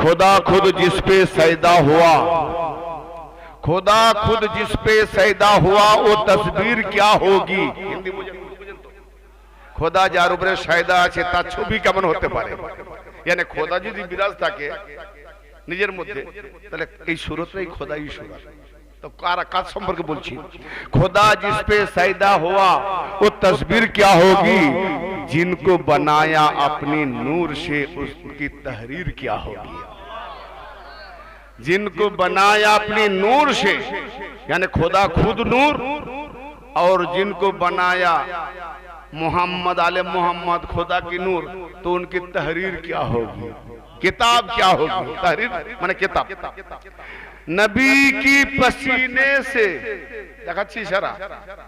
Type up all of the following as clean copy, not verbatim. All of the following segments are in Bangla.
खुदा खुद जिस पे सैदा हुआ, खुदा खुद जिस पे सैदा हुआ वो तस्वीर क्या होगी। हिंदी बुझेन तो खुदा जार उपरे सैदा आछे तार छवि केमन होते पारे, यानी खुदा यदि बिराज थाके निजेर मध्य ताहले এই सूरतটাই খোদাই सूरत। तो काज संपर्के बोलছি, खुदा जिस पे सैदा हुआ वो तस्वीर क्या होगी, जिनको बनाया अपनी नूर से उसकी तहरीर क्या होगी। जिनको बनाया अपनी नूर से, यानी खुदा खुद नूर, और जिनको बनाया मोहम्मद आले मोहम्मद खुदा की नूर, तो उनकी तहरीर क्या होगी, किताब क्या होगी। तहरीर माने किताब। नबी की पसीने से देखाচ্ছি इशारा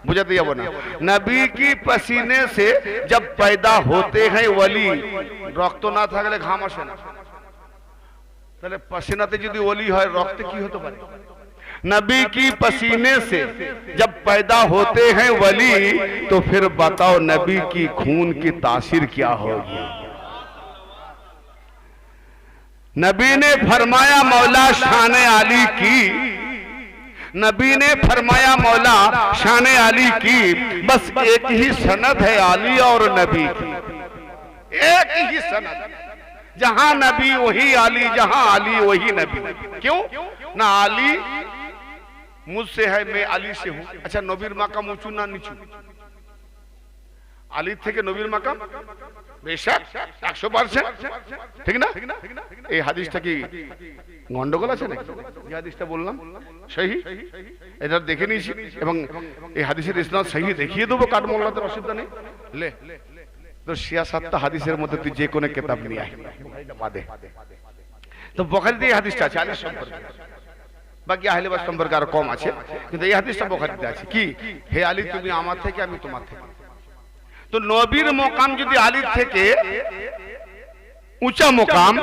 बुझाते যাবো না, नबी की पसीने से जब पैदा होते हैं वली, रक्त ना থাকলে ঘাম আসে না, তাহলে पसीनाते যদি ওলি হয় রক্তে কি হতে পারে। नबी की पसीने से जब पैदा होते हैं वली, तो फिर बताओ नबी की खून की तासीर क्या होगी। नबी ने फरमाया मौला शान आली की, नबी ने फरमाया मौला शान आली की, बस एक ही सनद है आली और नबी की, एक ही सनद, जहां नबी वही आली, जहां आली वही नबी। क्यों ना आली मुझसे है, मैं आली से हूं। अच्छा नबीर माकाम उঁচু ना नीचू, আলীর থেকে নবীর মাকাম বেশক 100%, ঠিক না। এই হাদিসটা কি গন্ডগোল আছে নাকি? এই হাদিসটা বললাম সহি, এটা দেখে নিয়েছি এবং এই হাদিসের ইসনাদ সহি দেখিয়ে দেবো, কাট মোল্লাদের অসুবিধা নেই। লে তো সিয়াসাতটা হাদিসের মধ্যে তুই যে কোনো কিতাব নিয়ে আয়, বুখারীটা বাদে। তো বুখারীতে এই হাদিসটা আছে আলী সম্পর্কে, বাকি আহলে বাইত সম্পর্কে আরো কম আছে, কিন্তু এই হাদিসটা বুখারীতে আছে কি, হে আলী তুমি আমার থেকে আমি তোমার থেকে। तो नबीर मकाम यदि आलीर থেকে ऊंचा मकाम,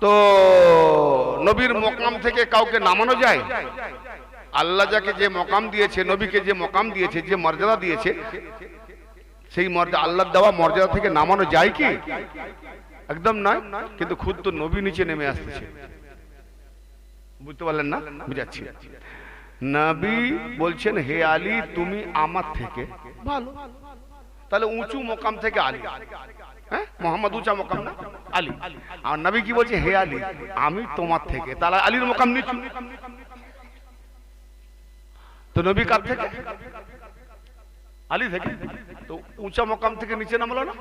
तो नबीर मकाम থেকে কাউকে নামানো যায়? আল্লাহ যাকে যে মকাম দিয়েছে, নবীকে যে মকাম দিয়েছে, যে মর্যাদা দিয়েছে, সেই মর্যাদা আল্লাহর দেওয়া মর্যাদা থেকে নামানো যায় কি? একদম নয়। কিন্তু খুদ তো নবী নিচে নেমে আসছে, বুঝতে পারলেন না? বুঝাচ্ছি। নবী বলছেন হে আলী তুমি আমার থেকে ভালো, তাহলে উঁচু মকাম থেকে আলী, হ্যাঁ মোহাম্মদ উঁচা মকাম না, আলী। আর নবী কি বলছে হে আলী আমি তোমার থেকে, তাহলে আলীর মকাম নিচু। তো নবী কার থেকে? আলী থেকে। তো উঁচা মকাম থেকে নিচে নামলো না?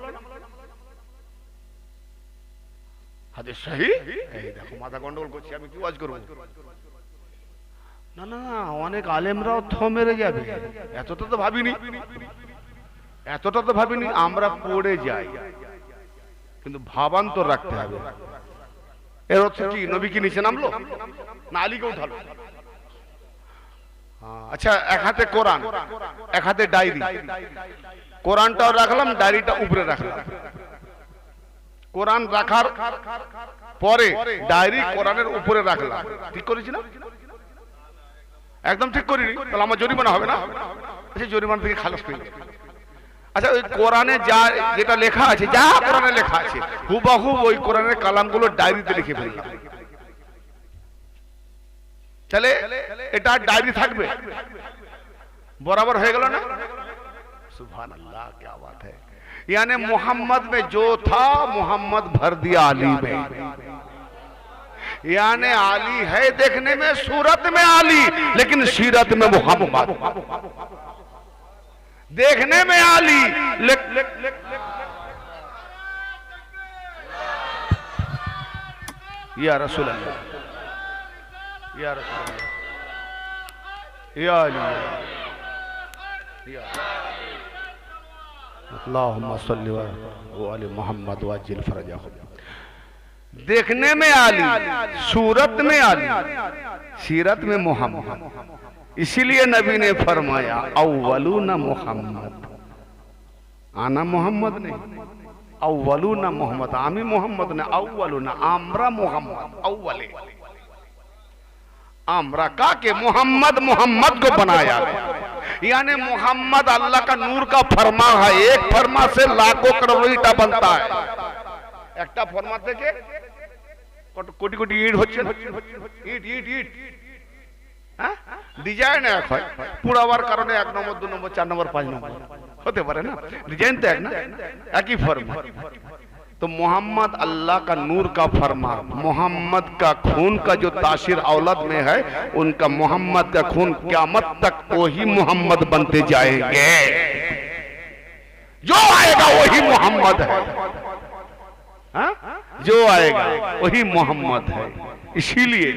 হাদিস সহি। এই দেখো মাথা গন্ডগোল করছি, আমি কি ওয়াজ করব? না না অনেক আলেমরাও থ মেরে যাবে, এতটা তো ভাবিনি, এতটা তো ভাবিনি। আমরা পড়ে যাই, কিন্তু ভাবান্তর রাখতে হবে। এর অর্থ কি নবী কি নিচে নামলো না আলীকে উঠালো? আচ্ছা এক হাতে কোরআন, এক হাতে ডায়েরি, কোরআনটাও রাখলাম ডায়েরিটা উপরে রাখলাম। কোরআন রাখার পরে ডায়েরি কোরআনের উপরে রাখলাম, ঠিক করেছি না? একদম ঠিক করিনি, তাহলে আমার জরিমানা হবে না? আচ্ছা জরিমানা থেকে খালাস পেয়ে। আচ্ছা ওই কোরআনে যা যেটা লেখা আছে, যা কোরআনে লেখা আছে হুবহু ওই কোরআনের কালামগুলো ডায়েরিতে লিখে ফেললাম, তাহলে এটা ডায়েরি থাকবে, बराबर हो गया ना। सुभान अल्लाह, क्या बात है। यानी मोहम्मद में जो था मोहम्मद भर दिया आली में, यानी आली है देखने में, सूरत में आली, लेकिन सीरत में मोहम्मद। देखने में आली या रसूल अल्लाह, या रसूल अल्लाह, या अली, या अल्लाहुम्मा सल्लि अला मुहम्मद वअज्जिल फरजहु। देखने में आली, सूरत में आली, सीरत में मोहम्मद। इसीलिए नबी ने फरमाया अव्वलूना मोहम्मद, आना मोहम्मद नहीं, अव्वलूना मोहम्मद, आमी मोहम्मद ने, अव्वलूना आमरा मोहम्मद, अव्वले आमरा का के मोहम्मद, मोहम्मद को बनाया गया। यानी मोहम्मद अल्लाह का नूर का फरमा है, एक फरमा से लाखों करोड़ों ईटा बनता है। एक फरमा থেকে কোটি কোটি ইট হচ্ছে, ইট ইট ইট, হ্যাঁ ডিজাইন এক হয়, পুরাবার কারণে 1 নম্বর 2 নম্বর 4 নম্বর 5 নম্বর হতে পারে না, डिजाइन तो एक ना, एक ही फर्मा। तो मोहम्मद अल्लाह का नूर का फरमा, मोहम्मद का खून का जो तासीर औलाद में है, उनका मोहम्मद का खून क़यामत तक वही मोहम्मद बनते जाएंगे, जो आएगा वही मोहम्मद है, हा? जो आएगा वही मोहम्मद है। इसीलिए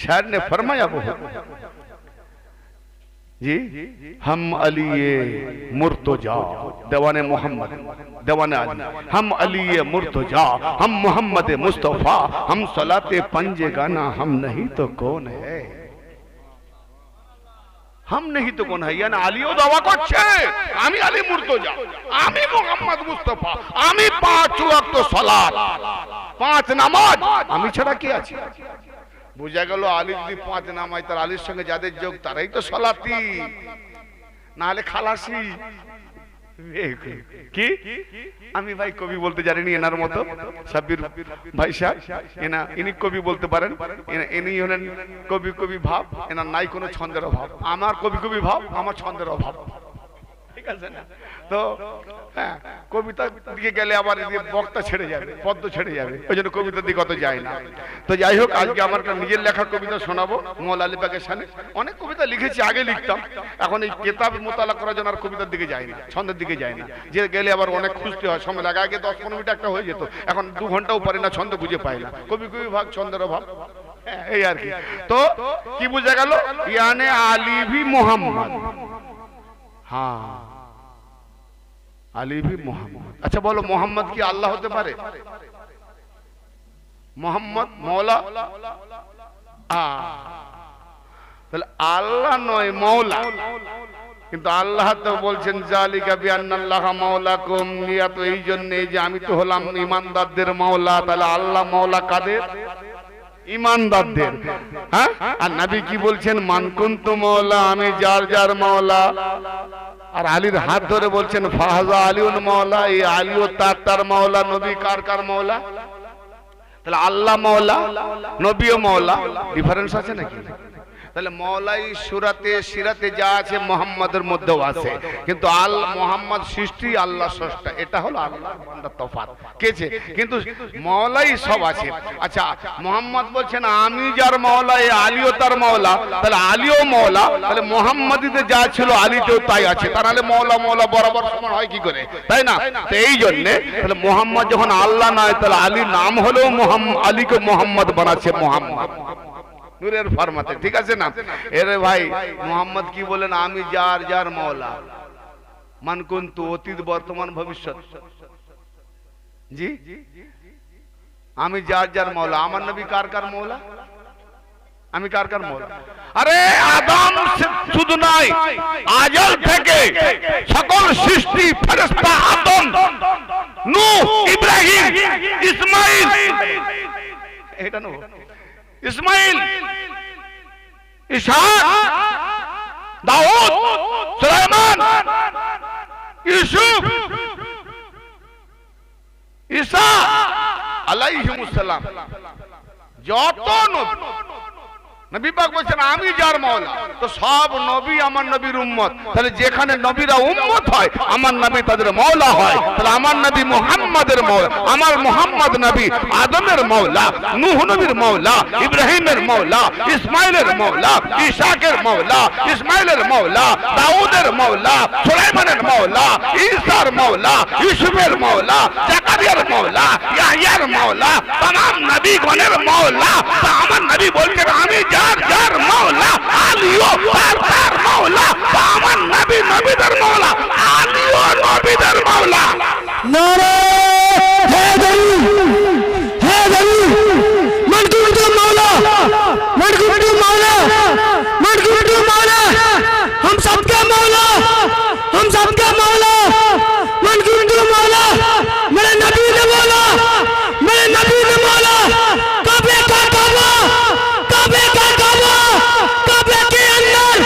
शायर ने फरमाया वो जी, हम अली मुर्तजा दवाने मोहम्मद दवाने अली, हम अली मुर्तजा हम मोहम्मद मुस्तफा, हम सलाते पंजे गाना, हम नहीं तो कौन है, हम नहीं तो कौन है, यानी আলীও দাওয়া করছে আমি আলী মুর্তজা, আমি মোহাম্মদ মুস্তাফা, আমি 5 ওয়াক্ত সালাত 5 নামাজ, আমি ছাড়া কি আছে। বুঝা গেল আলী যদি 5 নামাজ, তার আলীর সঙ্গে যাদের যোগ তারাই তো সালাতি, না হলে খালাসি। কি আমি ভাই কবি বলতে জানিনি এনার মতো, সাব্বির ভাই সাহেব ইনি কবি বলতে পারেন, ইনি হলেন কবি কবি ভাব, এনার নাই কোনো ছন্দের অভাব, আমার কবি কবি ভাব, আমার ছন্দের অভাব, ঠিক আছে না। তো হ্যাঁ, কবিতা দিকে গেলে আবার বক্তা ছেড়ে যাবে, পদ্ম ছেড়ে যাবে, ওই জন্য কবিতার দিকে অত যায় না। তো যাই হোক, আজকে আমার একটা নিজের লেখা কবিতা শোনাবো মৌলা আলী পাকের সামনে। অনেক কবিতা লিখেছি, আগে লিখতাম, এখন এই কেতাব মোতালা করার জন্য আর কবিতার দিকে যায় না, ছন্দের দিকে যায় না, যে গেলে আবার অনেক খুঁজতে হয়, সময় লাগে। আগে 10-15 মিনিট একটা হয়ে যেত, এখন 2 ঘন্টাও পারি না, ছন্দ খুঁজে পাই না, কবি কবি ভাগ ছন্দের অভাব, এই আর কি। তো কি বুঝা গেল, ইয়ানে আলী ভি মোহাম্মদ, হ্যাঁ আলী ভি মোহাম্মদ। আচ্ছা বলো, মোহাম্মদ কি আল্লাহ হতে পারে? মোহাম্মদ মৌলা, তাহলে আল্লাহ নয় মৌলা, কিন্তু আল্লাহ তো বলছেন জালিকা বিআন্নাল্লাহা মাওলাকুম, ইয়া তো এই জন্য যে আমি তো হলাম ঈমানদারদের মাওলা। তাহলে আল্লাহ মাওলা কাদের? ঈমানদারদের। হ্যাঁ, আর নবী কি বলছেন? মান কুনতু মাওলা, আমি যার যার মাওলা। আর আলীর হাত ধরে বলছেন ফাহাজা আলীউন মাওলা, এই আলীও তার মাওলা। নবী কার কার মাওলা? তাহলে আল্লাহ মাওলা, নবীও মাওলা, ডিফারেন্স আছে নাকি? তাহলে মৌলাই সুরাতে সিরাতে যা আছে মোহাম্মদের মধ্যেও আছে, কিন্তু মোহাম্মদ সৃষ্টি, আল্লাহ স্রষ্টা, এটা হলো আল্লাহর বান্দার তফাৎ কেছে, কিন্তু মৌলাই সব আছে। আচ্ছা, মোহাম্মদ বলছেন আমি যার মৌলা, এই আলীও তার মৌলা, তাহলে আলীও মৌলা, তাহলে মোহাম্মদীতে যা ছিল আলীতেও তাই আছে, তাহলে মৌলা মৌলা বরাবর সমান হয় কি করে, তাই না? তো এই জন্য তাহলে মোহাম্মদ যখন আল্লাহ নয়, তাহলে আলীর নাম হলেও মোহাম্মদ, আলীকে মোহাম্মদ বানাচ্ছে মোহাম্মদ নূরের ফরমাতে, ঠিক আছে না? এরে ভাই, মোহাম্মদ কি বলেন? আমি যার যার মৌলা। মান কুনতু, অতীত বর্তমান ভবিষ্যৎ, জি আমি যার যার মৌলা। আমার নবী কার কার মৌলা? আমি কার কার মৌলা? আরে আদম শুধু নাই, আজল থেকে সকল সৃষ্টি, ফেরেশতা, আদম, নূহ, ইব্রাহিম, ইসমাইল, এটা নূহ, ইসমাইল, ইসহাক, দাউদ, সুলাইমান, ইউসুফ, ঈসা আলাইহিমুস সালাম, যত নবী পাক বলেন আমি যার মাওলা। তো সব নবী আমার নবীর উম্মত, তাহলে যেখানে নবীরা উম্মত হয়, আমার নবী তাদের মাওলা হয়। তাহলে আমার নবী মুহাম্মাদের মাওলা, আমার মুহাম্মদ নবী আদমের মাওলা, নূহ নবীর মাওলা, ইব্রাহিমের মাওলা, ইসমাইলের মাওলা, ইসাকের মাওলা, ইসমাইলের মাওলা, দাউদের মাওলা, সুলাইমানের মাওলা, ঈসার মাওলা, ইউসুফের মাওলা, জাকারিয়ার মাওলা, ইয়াহইয়ার মাওলা, तमाम নবীগণের মাওলা। তো আমার নবী বলছেন আমি যার যার মাওলা, আলীও তার মাওলা। তো আমার নবী নবীদের মাওলা, আলীও নবীদের মাওলা। নারে হায়দারি, হায়দারি, মান কুনতু মাওলা, মান কুনতু মাওলা, মান কুনতু মাওলা, हम सबका मौला, हम सबका मौला, मान कुनतु मौला, मेरे नबी ने बोला, मेरे नबी ने बोला, काबे का काबा, काबे का काबा, काबे के अंदर,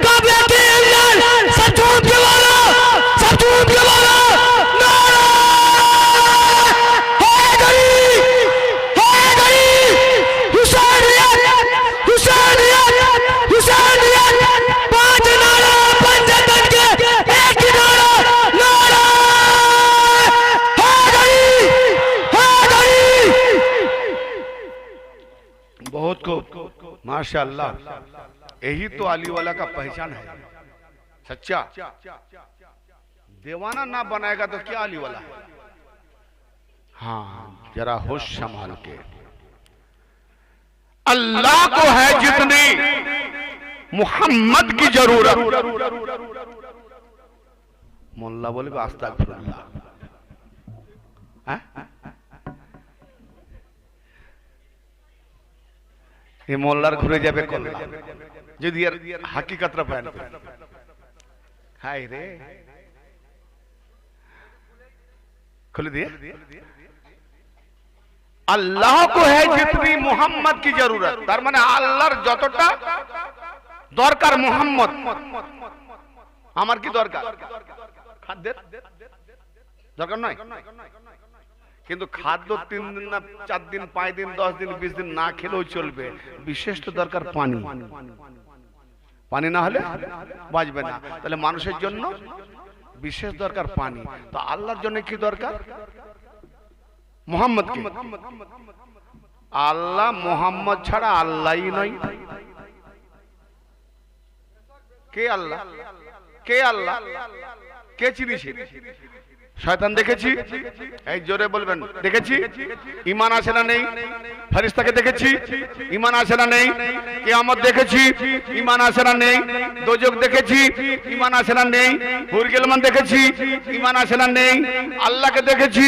काबे के अंदर, सब झूठ के बोला, सब झूठ के बोला, नारा बहुत को माशाअल्लाह, यही तो अली वाला का पहचान है सच्चा। दीवाना ना बनाएगा तो क्या अली वाला है। हाँ, जरा होश संभाल के। अल्लाह को है जितनी मोहम्मद की जरूरत। मोल्ला बोले आस्तागफिरुल्लाह। ये मोल्लार घुरे जाबे कल्ला যদি এর হাকিকতটা বয়ান করে। হায় রে, খুলে দিয়ে। আল্লাহ को है जितनी मोहम्मद की जरूरत, তার মানে আল্লাহর যতটা দরকার মোহাম্মদ, আমার কি দরকার? খাদ্যের দরকার নয়, কিন্তু খাদ্য 3 দিন না 4 দিন 5 দিন 10 দিন 20 দিন না খেলেও চলবে। বিশেষ তো দরকার পানি। পানি না হলে বাঁচবে না। তাহলে মানুষের জন্য বিশেষ দরকার পানি। তো আল্লাহর জন্য কি দরকার? মোহাম্মদ কি? আল্লাহ মোহাম্মদ ছাড়া আল্লাহই নয়। কে আল্লাহ? কে আল্লাহ? কে চিনিছি? শয়তান দেখেছি? এই জোরে বলবেন দেখেছি। ঈমান আছে না নেই? ফেরেশতাকে দেখেছি, ঈমান আছে না নেই? কিয়ামত দেখেছি, ঈমান আছে না নেই? দোজখ দেখেছি, ঈমান আছে না নেই? হুরগিলমান দেখেছি, ঈমান আছে না নেই? আল্লাহকে দেখেছি,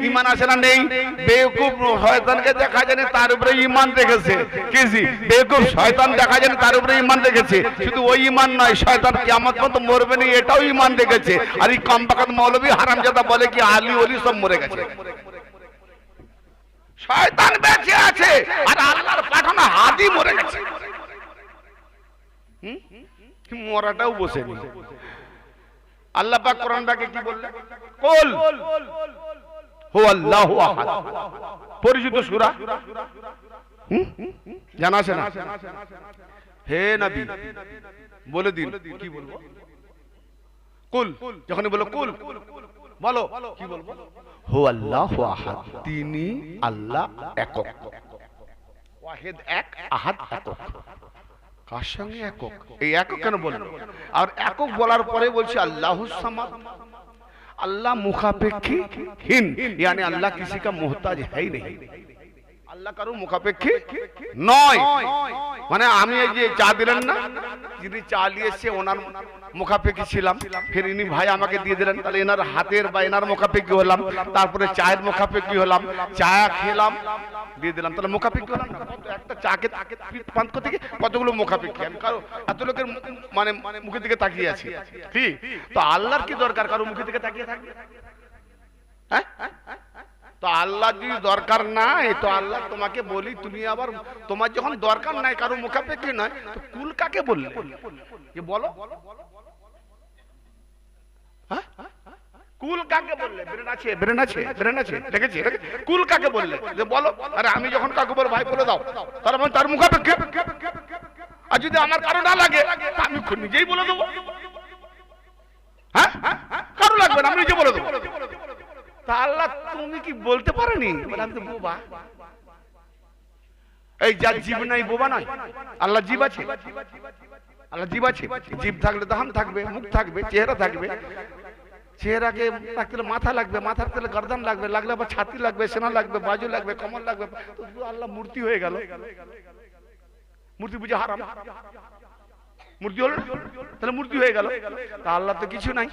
ঈমান আছে না নেই? বেওকুফ শয়তানকে দেখা জানে তার উপরে ঈমান রেখেছে। কিজি বেওকুফ শয়তান দেখা জানে তার উপরে ঈমান রেখেছে। শুধু ওই ঈমান নয়, শয়তান কিয়ামত পর্যন্ত মরবে না এটাও ঈমান রেখেছে। আর এই কমবাকাত মৌলভী হারামজাদা বলে কি আলী ওলি সব মরে গেছে। শয়তান বেঁচে আছে আর আল্লাহর পাঠানো হাদি মরে গেছে। মরাটাও বসেনি। আল্লাহ পাক কোরআন পাকে কি বললেন? কুল হুয়াল্লাহু আহাদ। পরিচিত সূরা, জানা আছে না? হে নবী বলে দিন। কি বলবো? কুল। যখন বলো কুল বলো, কি বলবো? হুয়াল্লাহু আহাদ, তিনি আল্লাহ একক। ওয়াহিদ এক, আহাদ একক। কার সঙ্গে একক? এই একক কেন বললো? আর একক বলার পরে বলছে আল্লাহুস সামাদ, अल्लाह मुखापेक्षी हीन, यानी अल्लाह किसी का मोहताज है ही नहीं। আল্লাহ কারো মুখাপেক্ষী নয়। মানে আমি এই যে চা দিলেন না, যিনি চা নিয়েছে ওনার মুখাপেক্ষী ছিলাম, ফির ইনি ভাই আমাকে দিয়ে দিলেন, তাহলে এনার হাতের বা এনার মুখাপেক্ষী হলাম, তারপরে চায়ের মুখাপেক্ষী হলাম, চা খেলাম দিয়ে দিলাম, তাহলে মুখাপেক্ষী হলাম না? একটা চাকে পান করতে গিয়ে কতগুলো মুখাপেক্ষী, আমি কারো এত লোকের মানে মুখের দিকে তাকিয়ে আছি। কি তো আল্লাহর কি দরকার কারো মুখের দিকে তাকিয়ে থাকবে? হ্যাঁ, তো আল্লাহ যদি দরকার নাই, তো আল্লাহ তোমাকে বলি, তুমি আবার তোমার যখন দরকার নাই কারো মুখাপেক্ষী নয়, তো কুল কাকে বললে? যে বলো কুল কাকে বললে? ব্রেন আছে, ব্রেন আছে, ব্রেন আছে, দেখেছি। কুল কাকে বললে? যে বলো। আরে আমি যখন কাকে বলবো ভাই বলে দাও, তার মানে তার মুখাপেক্ষী। আর যদি আমার কারো না লাগে আমি নিজেই বলে দেবো। হ্যাঁ, কারো লাগবে না, আমি নিজে বলে দেবো। তা আল্লাহ তুমি কি বলতে পারেনি? আমি তো বোবা। এই যার জীব নাই বোবা নয়। আল্লাহ জীব আছে, আল্লাহ জীব আছে। জীব থাকলে দাহান থাকবে, মুখ থাকবে, চেহারা থাকবে। চেহারাকে রাখতে মাথা লাগবে, মাথার তেলে গর্দান লাগবে, লাগলে আবার ছাতি লাগবে, সেনা লাগবে, বাজু লাগবে, কমল লাগবে। তো আল্লাহ মূর্তি হয়ে গেল। মূর্তি পূজা হারাম। মূর্তি হলো না, তাহলে মূর্তি হয়ে গেল। তা আল্লাহ তো কিছু নাই।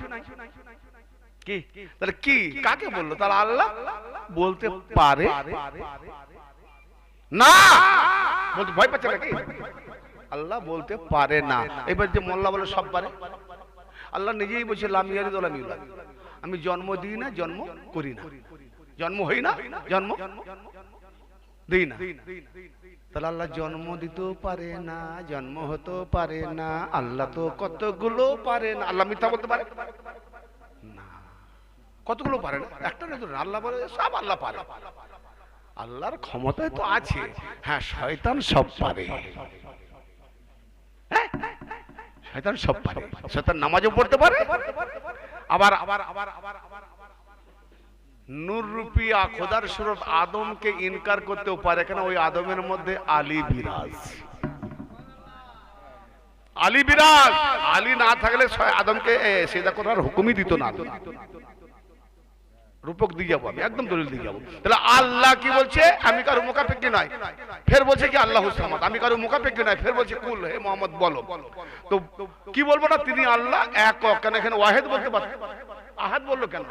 কি তাহলে কি কাকে বললো? তাহলে আল্লাহ বলতে পারে না। বলতে ভয় পাচ্ছে নাকি? আল্লাহ বলতে পারে না। এবার যে মোল্লা বলে সব পারে, আল্লাহ নিজেই বলছে লামিয়ারি দলামিউলা, আমি জন্ম দিই না, জন্ম করি না, জন্ম হই না, জন্ম দিই না। তাহলে আল্লাহ জন্ম দিতেও পারে না, জন্ম হতেও পারে না। আল্লাহ তো কতগুলো পারে না। আল্লাহ মিথ্যা বলতে পারে না? কতগুলো পারে না? একটা না, আল্লাহ বলে সব আল্লাহ পারে। আল্লাহর ক্ষমতায় তো আছে। হ্যাঁ, শয়তান সব পারে। শয়তান সব পারে। শয়তান নামাজও পড়তে পারে, আবার নূর রূপী খোদার সুরত আদমকে ইনকার করতেও পারে কেন? ওই আদমের মধ্যে আলী বিরাজ। আলী বিরাজ, আলী না থাকলে আদমকে সেজদা করার হুকুমই দিত না। রূপক দিয়ে যাবো, আমি একদম দলিল দিয়ে যাবো। তাহলে আল্লাহ কি বলছে? আমি কারো মুখাপেক্ষি নয়। ফের বলছে কি আল্লাহ সামাদ, আমি কারো মুখাপেক্ষি নয়। ফের বলছে কুল হে মোহাম্মদ বলো। তো কি বলবো না তিনি আল্লাহ একক? কেন এখানে ওয়াহেদ বলতে পারছে, আহাদ বললো কেন?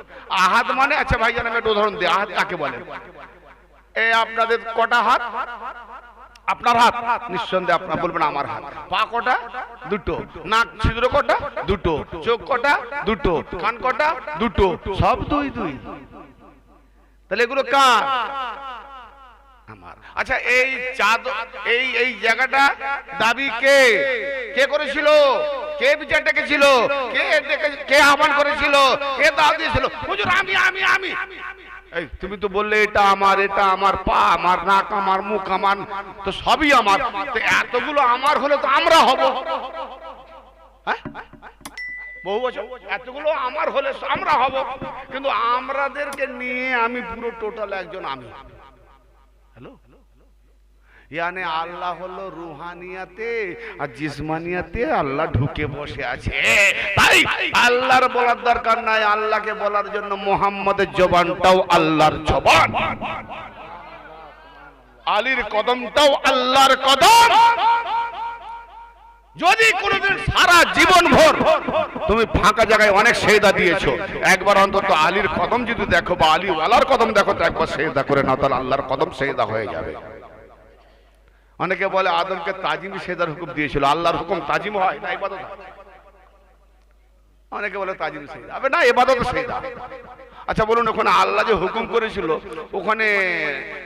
আহাদ মানে, আচ্ছা ভাইজান আমি একটা উদাহরণ দিই, আহাদ কাকে বলে? আপনাদের কটা হাত? আপনার হাত নিঃসন্দেহে আপনার বলবেন আমার হাত। পা কটা? দুটো। নাক ছিদ্র কটা? দুটো। চোখ কটা? দুটো। কান কটা? দুটো। সব দুই দুই। তাহলে এগুলো কার? আমার। আচ্ছা এই চাঁদ, এই জায়গাটা দাবি কে কে করেছিল? কে বিচার ডেকেছিল? কে আহ্বান করেছিল? কে দাও দিয়েছিল? হুজুর আমি আমি আমি। এই তুমি তো বললে এটা আমার, এটা আমার, পা আমার, নাক আমার, মুখ আমার, তো সবই আমার। তো এতগুলো আমার হলে তো আমরা হব, হ্যাঁ বহু বছর। এতগুলো আমার হলে আমরা হব, কিন্তু আমরাদেরকে নিয়ে আমি পুরো টোটাল একজন আমি। হ্যালো, ইয়ানে আল্লাহ হলো রুহানিয়াতে আর জিসমানিয়াতে আল্লাহ ঢুকে বসে আছে। তাই আল্লাহর বলার দরকার নাই, আল্লাহকে বলার জন্য মুহাম্মাদের জবানটাও আল্লাহর জবান, আলীর কদমটাও আল্লাহর কদম। যদি কোনোদিন সারা জীবন ভর তুমি ফাঁকা জায়গায় অনেক সেজদা দিয়েছো, একবার অন্তত আলীর কদম যদি দেখো বা আলী ওয়ালার কদম দেখো, তো একবার সেজদা করে নাও, তাহলে আল্লাহর কদম সেজদা হয়ে যাবে। অনেকে বলে আদমকে তাজিম সেজদার হুকুম দিয়েছিল, আল্লাহর হুকুম তাজিম হয় না ইবাদত হয়। অনেকে বলে তাজিম সেজদা, আবে না ইবাদত সেজদা। আচ্ছা বলুন, ওখানে আল্লাহ যে হুকুম করেছিল, ওখানে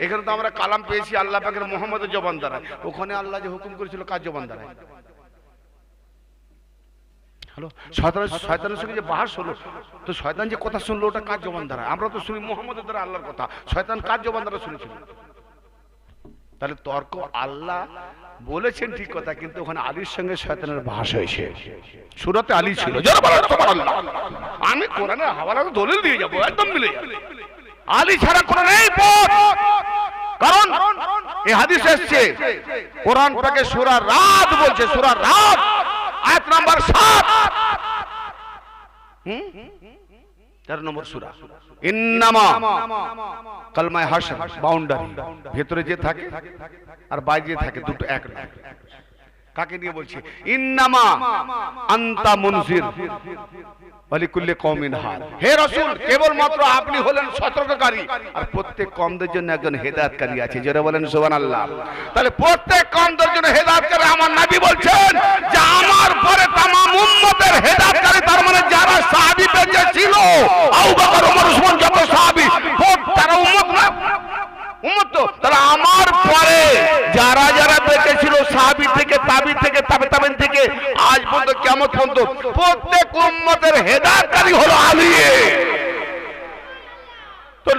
এখানে তো আমরা কালাম পেয়েছি আল্লাহ পাকের মুহাম্মদের জবান দ্বারা, ওখানে আল্লাহ যে হুকুম করেছিল কার জবান দ্বারা? হ্যালো, শয়তানের সঙ্গে যে বাহাস হলো, তো শয়তান যে কথা শুনলো ওটা কার জবান দ্বারা? আমরা তো শুনি মুহাম্মদের দ্বারা আল্লাহর কথা, শয়তান কার জবান দ্বারা শুনেছিল? তাহলে তর্ক, আল্লাহ বলেছেন ঠিক কথা, কিন্তু ওখানে আলীর সঙ্গে শয়তানের বাহাস হয়েছে। সূরাতে আলী ছিল, আমি কোরআনের হাওয়ালা দলিল দিয়ে যাবো, একদম মিলে যাবে। আলী ছাড়া কোনো নেই পথ, কারণ এই হাদিস এসেছে কোরআন পাকে সূরা রাত বলছে, সূরা রাত আয়াত নাম্বার 7, 13 নম্বর সূরা। ইন্নামা কালমায়ে হাসর বাউন্ডারি, ভেতরে যে থাকে আর বাইরে যে থাকে দুটো এক না। কাকে নিয়ে বলছি? ইন্নামা আনতা মুনজির ওয়ালিকুল্লি কওমিন হাদ। হে রাসূল, কেবলমাত্র আপনি হলেন সতর্ককারী, আর প্রত্যেক কওমদের জন্য একজন হেদায়েতকারী আছে। যারা বলেন সুবহানাল্লাহ। তাহলে প্রত্যেক কওমদের জন্য হেদায়েতকারী আমার নবী বলছেন যে আমার পরে तमाम উম্মতের হেদায়েতকারী, তার মানে যারা সাহাবী বেঁচে ছিল, আবু বকর, ওমর, ওসমান, যত সাহাবী তারা উম্মত না? উম্মত তো। তাহলে আমার পরে যারা যারা বেঁচে ছিল, সাহাবী থেকে, তাবি থেকে, তাবে তাবেন থেকে আজ পর্যন্ত কিয়ামত পর্যন্ত, প্রত্যেক উম্মতের হেদায়েতকারী হলো আলী। তো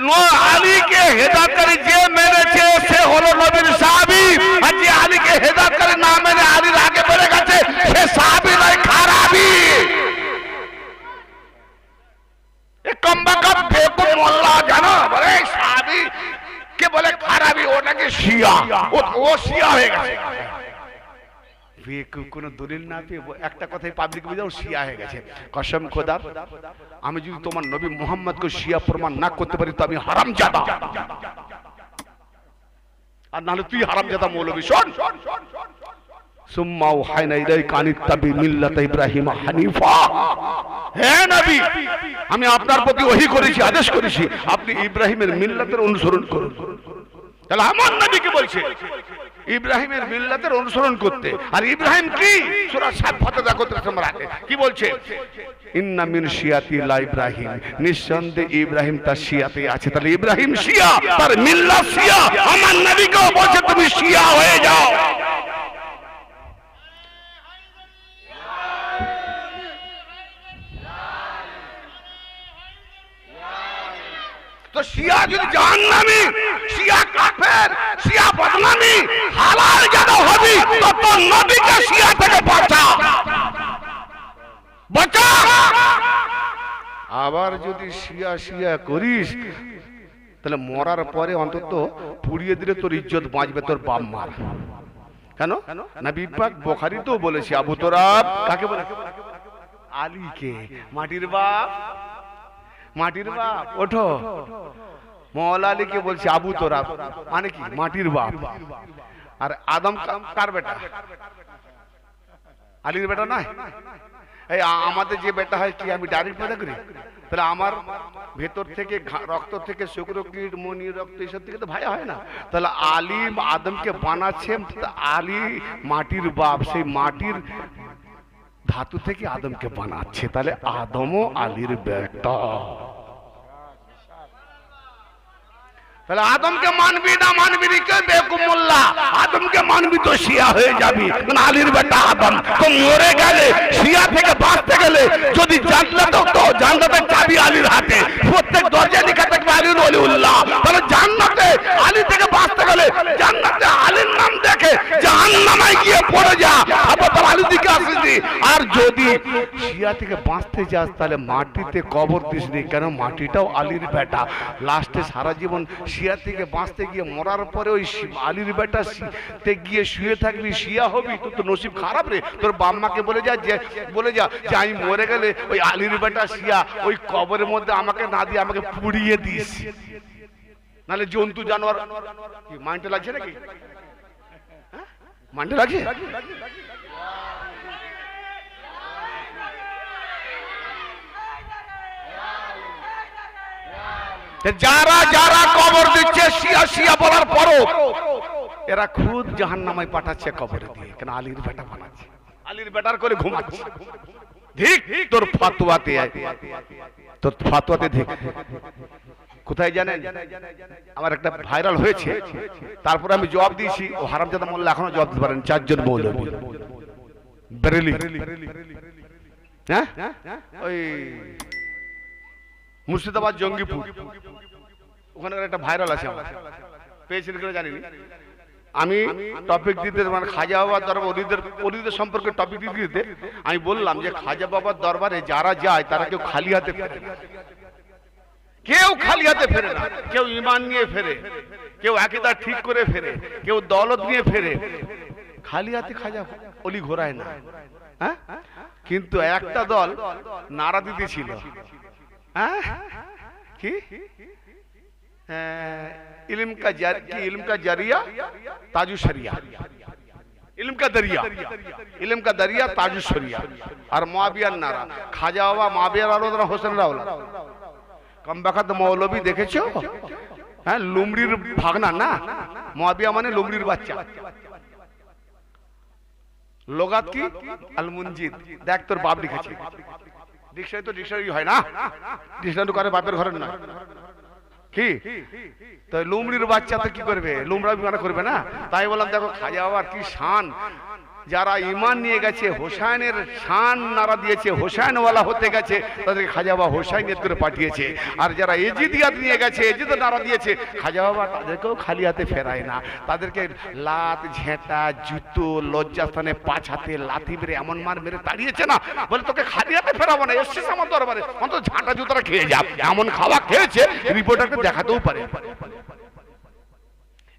আলীকে হেদায়েতকারী যে মেনেছে সে হলো নবীর সাহাবী, আর যে আলীকে হেদায়েতকারী না মেনে আলীর আগে বেড়ে গেছে সে সাহাবী নয়, খারাপী। এই কমবাকাত বেকুব মোল্লা জানো বলে সাহাবী কে বলে খারাপী, ওটাকে শিয়া, ও শিয়া হয়ে গেছে। কোন দলিল না পেয়ে একটা কথাই পাবলিক বুঝাও, শিয়া হয়ে গেছে। কসম খোদার, আমি যদি তোমার নবী মুহাম্মদকে শিয়া প্রমাণ না করতে পারি তো আমি হারামজাদা, আর নাহলে তুই হারামজাদা মৌলবী। শোন, সুম্মা ওয়াহাইনা ইলাইকা আনিত্তাবি মিল্লাতা ইব্রাহিম হানিফা। হে নবী, আমি আপনার প্রতি ওহী করেছি, আদেশ করেছি আপনি ইব্রাহিমের মিল্লাতের অনুসরণ করুন। তাহলে আমার নবীকে বলছে ইব্রাহিমের মিল্লাতের অনুসরণ করতে। আর ইব্রাহিম কি? সূরা 7 ফাতিহা করতে তোমরা আগে কি বলছে? ইন্না মিন শিয়াতি লা ইব্রাহিম, নিঃসন্দেহে ইব্রাহিম তার শিয়াতে আছে। তাহলে ইব্রাহিম শিয়া, তার মিল্লাত শিয়া। আমার নবীকেও বলছে তুমি শিয়া হয়ে যাও। তো শিয়া যদি জাহান্নামী, শিয়া কাফের, শিয়া বদনামী, হালাল জাদা হবি, তো তোর নবীকে শিয়া থেকে বাঁচা, বাঁচা। আবার যদি শিয়া শিয়া করিস তাহলে মরার পরে অন্তত পুড়িয়ে দিলে তোর ইজ্জত বাঁচবে, তোর বাপ মার। কেন? নবী পাক বুখারীতেও বলেছে আবু তুরাব কাকে বলে? আলীকে। মাটির বাপ, মাটির বাপ। ওঠো, মওলা আলীকে বলছে আবু তুরাব, মানে কি? মাটির বাপ। আর আদম কার বেটা? আলীর বেটা নয়? এই আমাদের যে বেটা হয় কি আমি ডাইরেক্ট পেদা করি? তাহলে আমার ভেতর থেকে রক্ত থেকে শুক্রকীট মনি রক্ত এসব থেকে তো ভাই হয় না। তাহলে আলী আদমকে বানাচ্ছে, আলী মাটির বাপ, সেই মাটির ধাতু থেকে আদমকে বানাচ্ছে, তাহলে আদমও আলীর বেটা। তাহলে আদমকে মানবি না মানবি কে বেকুব মোল্লা, আদমকে মানবি তো শিয়া হয়ে যাবি, কারণ আলীর বেটা আদম। তো মরে গেলে শিয়া থেকে বাঁচতে গেলে যদি জান্নাত, তো জান্নাতের চাবি আলীর হাতে, প্রত্যেক দরজা লেখা থাকবে আলীর ওলিউল্লাহ। তাহলে জান্নাতে আলী থেকে বাঁচতে গেলে জান্নাতে আলীর নাম দেখে জাহান্নামে গিয়ে পড়ে যা, আবার তার আলী দিকে আসিস। আর যদি শিয়া থেকে বাঁচতে যাস তাহলে মাটিতে কবর দিস নি, কেন মাটিটাও আলীর বেটা। লাস্টে সারা জীবন শিয়া থেকে বাঁচতে গিয়ে মরার পরে ওই আলীর বেটা তে গিয়ে শুয়ে থাকবি, শিয়া হবি, তোর তো নসিব খারাপ রে। তোর বাম্মাকে বলে যা যে আমি মরে গেলে ওই আলীর বেটা শিয়া ওই কবরের মধ্যে আমাকে না দিয়ে আমাকে পুড়িয়ে দিস, নাহলে জন্তু জানোয়ার। কি মাইন্ডে লাগছে নাকি? মাইন্ডে লাগছে? যারা যারা কবর দিচ্ছে শিয়া শিয়া বলার পরও এরা খুদ জাহান্নামে পাঠাচ্ছে কবরে দিয়ে, কেন আলীর বেটা বানাচ্ছে, আলীর বেটার করে ঘুমাচ্ছে। ঠিক তোর ফাতোয়াতে, তোর ফাতোয়াতে ঠিক কোথায় জানেন? আমার একটা ভাইরাল হয়েছে, তারপরে আমি জবাব দিয়েছি, ও হারামজাদা মোল্লা এখনো জবাব দিতে পারেন। 4 জন মৌলবী বেরেলি, হ্যাঁ ওই মুর্শিদাবাদ জঙ্গিপুর, ওখানে একটা ভাইরাল আছে, আমার পেয়েছেন কিনা জানি না। আমি টপিক দিতে, মানে খাজা বাবার দরবার অলিদের সম্পর্কে টপিক দিতে আমি বললাম যে খাজা বাবার দরবারে যারা যায় তারা কেউ খালি হাতে ফেরে না, কেউ খালি হাতে ফেরে না। কেউ ঈমান নিয়ে ফেরে, কেউ আকীদা ঠিক করে ফেরে, কেউ দৌলত নিয়ে ফেরে, খালি হাতে খাজা অলি ঘোরায় না। হ্যাঁ, কিন্তু একটা দল নারা দিতেছিল, হ্যাঁ কি इल्म का जरिया ताजु शरिया, इल्म का दरिया ताजु शरिया। और मुआवियार नारा खाजा बाबा मुआवियार आलोचना হোসেন রাওলা कम बखत मौलवी देखेছো? হ্যাঁ, লুমড়ির ভাগনা না, মুআবিয়া মানে লুমড়ির বাচ্চা। লোগাত কি আল মুনজিদ, দেখ তোর বাপ লিখেছে। ডিকশনারি তো ডিকশনারি হয় না, ডিকশনারি করে বাপের ঘরের নয় কি? তো লুমড়ির বাচ্চা তো কি করবে, লুমড়া বিমানা করবে না। তাই বললাম দেখো খাজা বাবার কি শান, যারা ঈমান নিয়ে গেছে হোসাইনের শান নারা দিয়েছে, হোসাইনওয়ালা হতে গেছে, তাদেরকে খাজা বাবা হোসাইনিয়ত করে পাঠিয়েছে। আর যারা এজিদিয়াত নিয়ে গেছে, এজিদ নারা দিয়েছে, খাজা বাবা তাদেরকেও খালি হাতে ফেরায় না, তাদেরকে লাত ঝেঁটা জুতো লজ্জাস্থানে 5 হাতে লাথি মেরে এমন মার মেরে তাড়িয়েছে না, বলে তোকে খালি হাতে ফেরাবো না, এসছিস আমার দরবারে অন্তত ঝাঁটা জুতোটা খেয়ে যা। এমন খাওয়া খেয়েছে রিপোর্টারকে দেখাতেও পারে।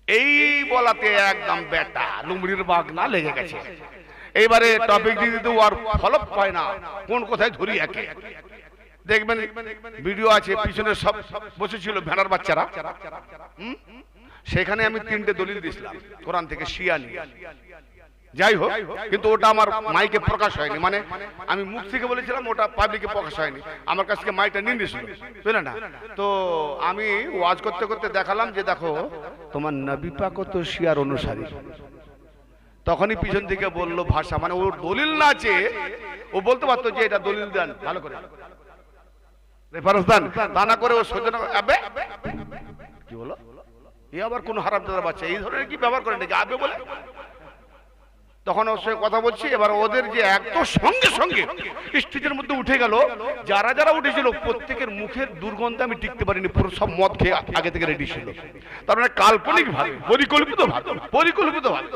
এই বলাতে একদম বেটা লুমড়ির বাঘ না লেগে গেছে। এইবারে টপিক দিয়ে দিতে আর ফলপ পায় না, কোন কোথায় ধরি একে। দেখবেন ভিডিও আছে, পিছনে সব বসেছিল ভেড়ার বাচ্চারা, সেখানে আমি 3টে দলিল দিয়েছিলাম কোরআন থেকে শিয়া নিয়ে। যাই হোক, কিন্তু ওটা আমার মাইকে প্রকাশ হয়নি, মানে আমি মুখ থেকে বলেছিলাম, ওটা পাবলিকে প্রকাশ হয়নি। আমার কাছ থেকে মাইকটা নিয়ে নিয়েছিল, বুঝলে না? তো আমি ওয়াজ করতে করতে দেখালাম যে দেখো তোমার নবী পাকও তো শিয়ার অনুসারী। তখনই পিছন থেকে বললো ভাষা, মানে ওর দলিল না আছে, ও বলতে পারতো যে এটা দলিল দেন ভালো করে, রেফারেন্স দেন, তা না করে ও সোজা কি বলো, এ আবার কোন হারামজাদার বাচ্চা এই ধরনের কি ব্যবহার করে নাকি আবে বলে। তখন ওর সঙ্গে কথা বলছি, এবার ওদের যে একদম সঙ্গে সঙ্গে স্টেজের মধ্যে উঠে গেল, যারা যারা উঠেছিল প্রত্যেকের মুখের দুর্গন্ধে আমি টিকতে পারিনি, পুরো সব মদ খেয়ে আগে থেকে রেডি ছিল। তার মানে কাল্পনিক ভাবে পরিকল্পিত ভাবে।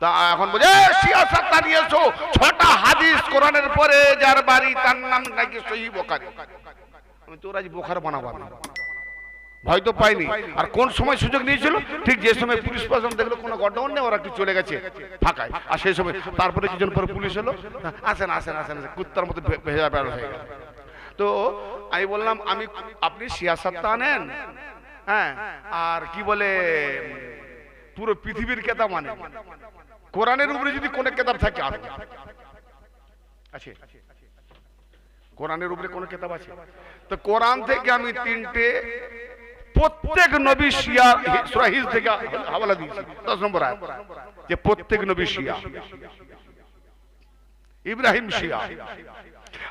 তা এখন বলে সিয়াসত নিয়েছো 6টা হাদিস কোরআনের পরে যার বাড়ি তার নাম নাকি সহিহ বুখারী। আমি তোর আজ বুখার বানাবো না, ভয় তো পাইনি। আর কোন সময় সুযোগ নিয়েছিল? ঠিক যে সময় পুলিশ প্রশাসন দেখলো কোনো গন্ডগোল নেই, ওরা কি চলে গেছে ফাঁকায়, আর সেই সময় তারপরে কিছুজন পরে পুলিশ এলো, আসেন আসেন আসেন, কুত্তার মতো ভেজা বেড়া হয়ে গেল। তো আমি বললাম আপনি সিয়াসাতটা আনেন, হ্যাঁ, আর কি বলে পুরো পৃথিবীর কেতাব মানে কোরআনের উপরে যদি কোন কেতাব থাকে আছে, কোরআনের উপরে কোন কেতাব আছে? তো কোরআন থেকে আমি 3টে প্রত্যেক নবী শিয়া সূরা হিজ থেকে হাওয়ালা দিয়েছি। 10 নম্বর আয়াত, যে প্রত্যেক নবী শিয়া, ইব্রাহিম শিয়া,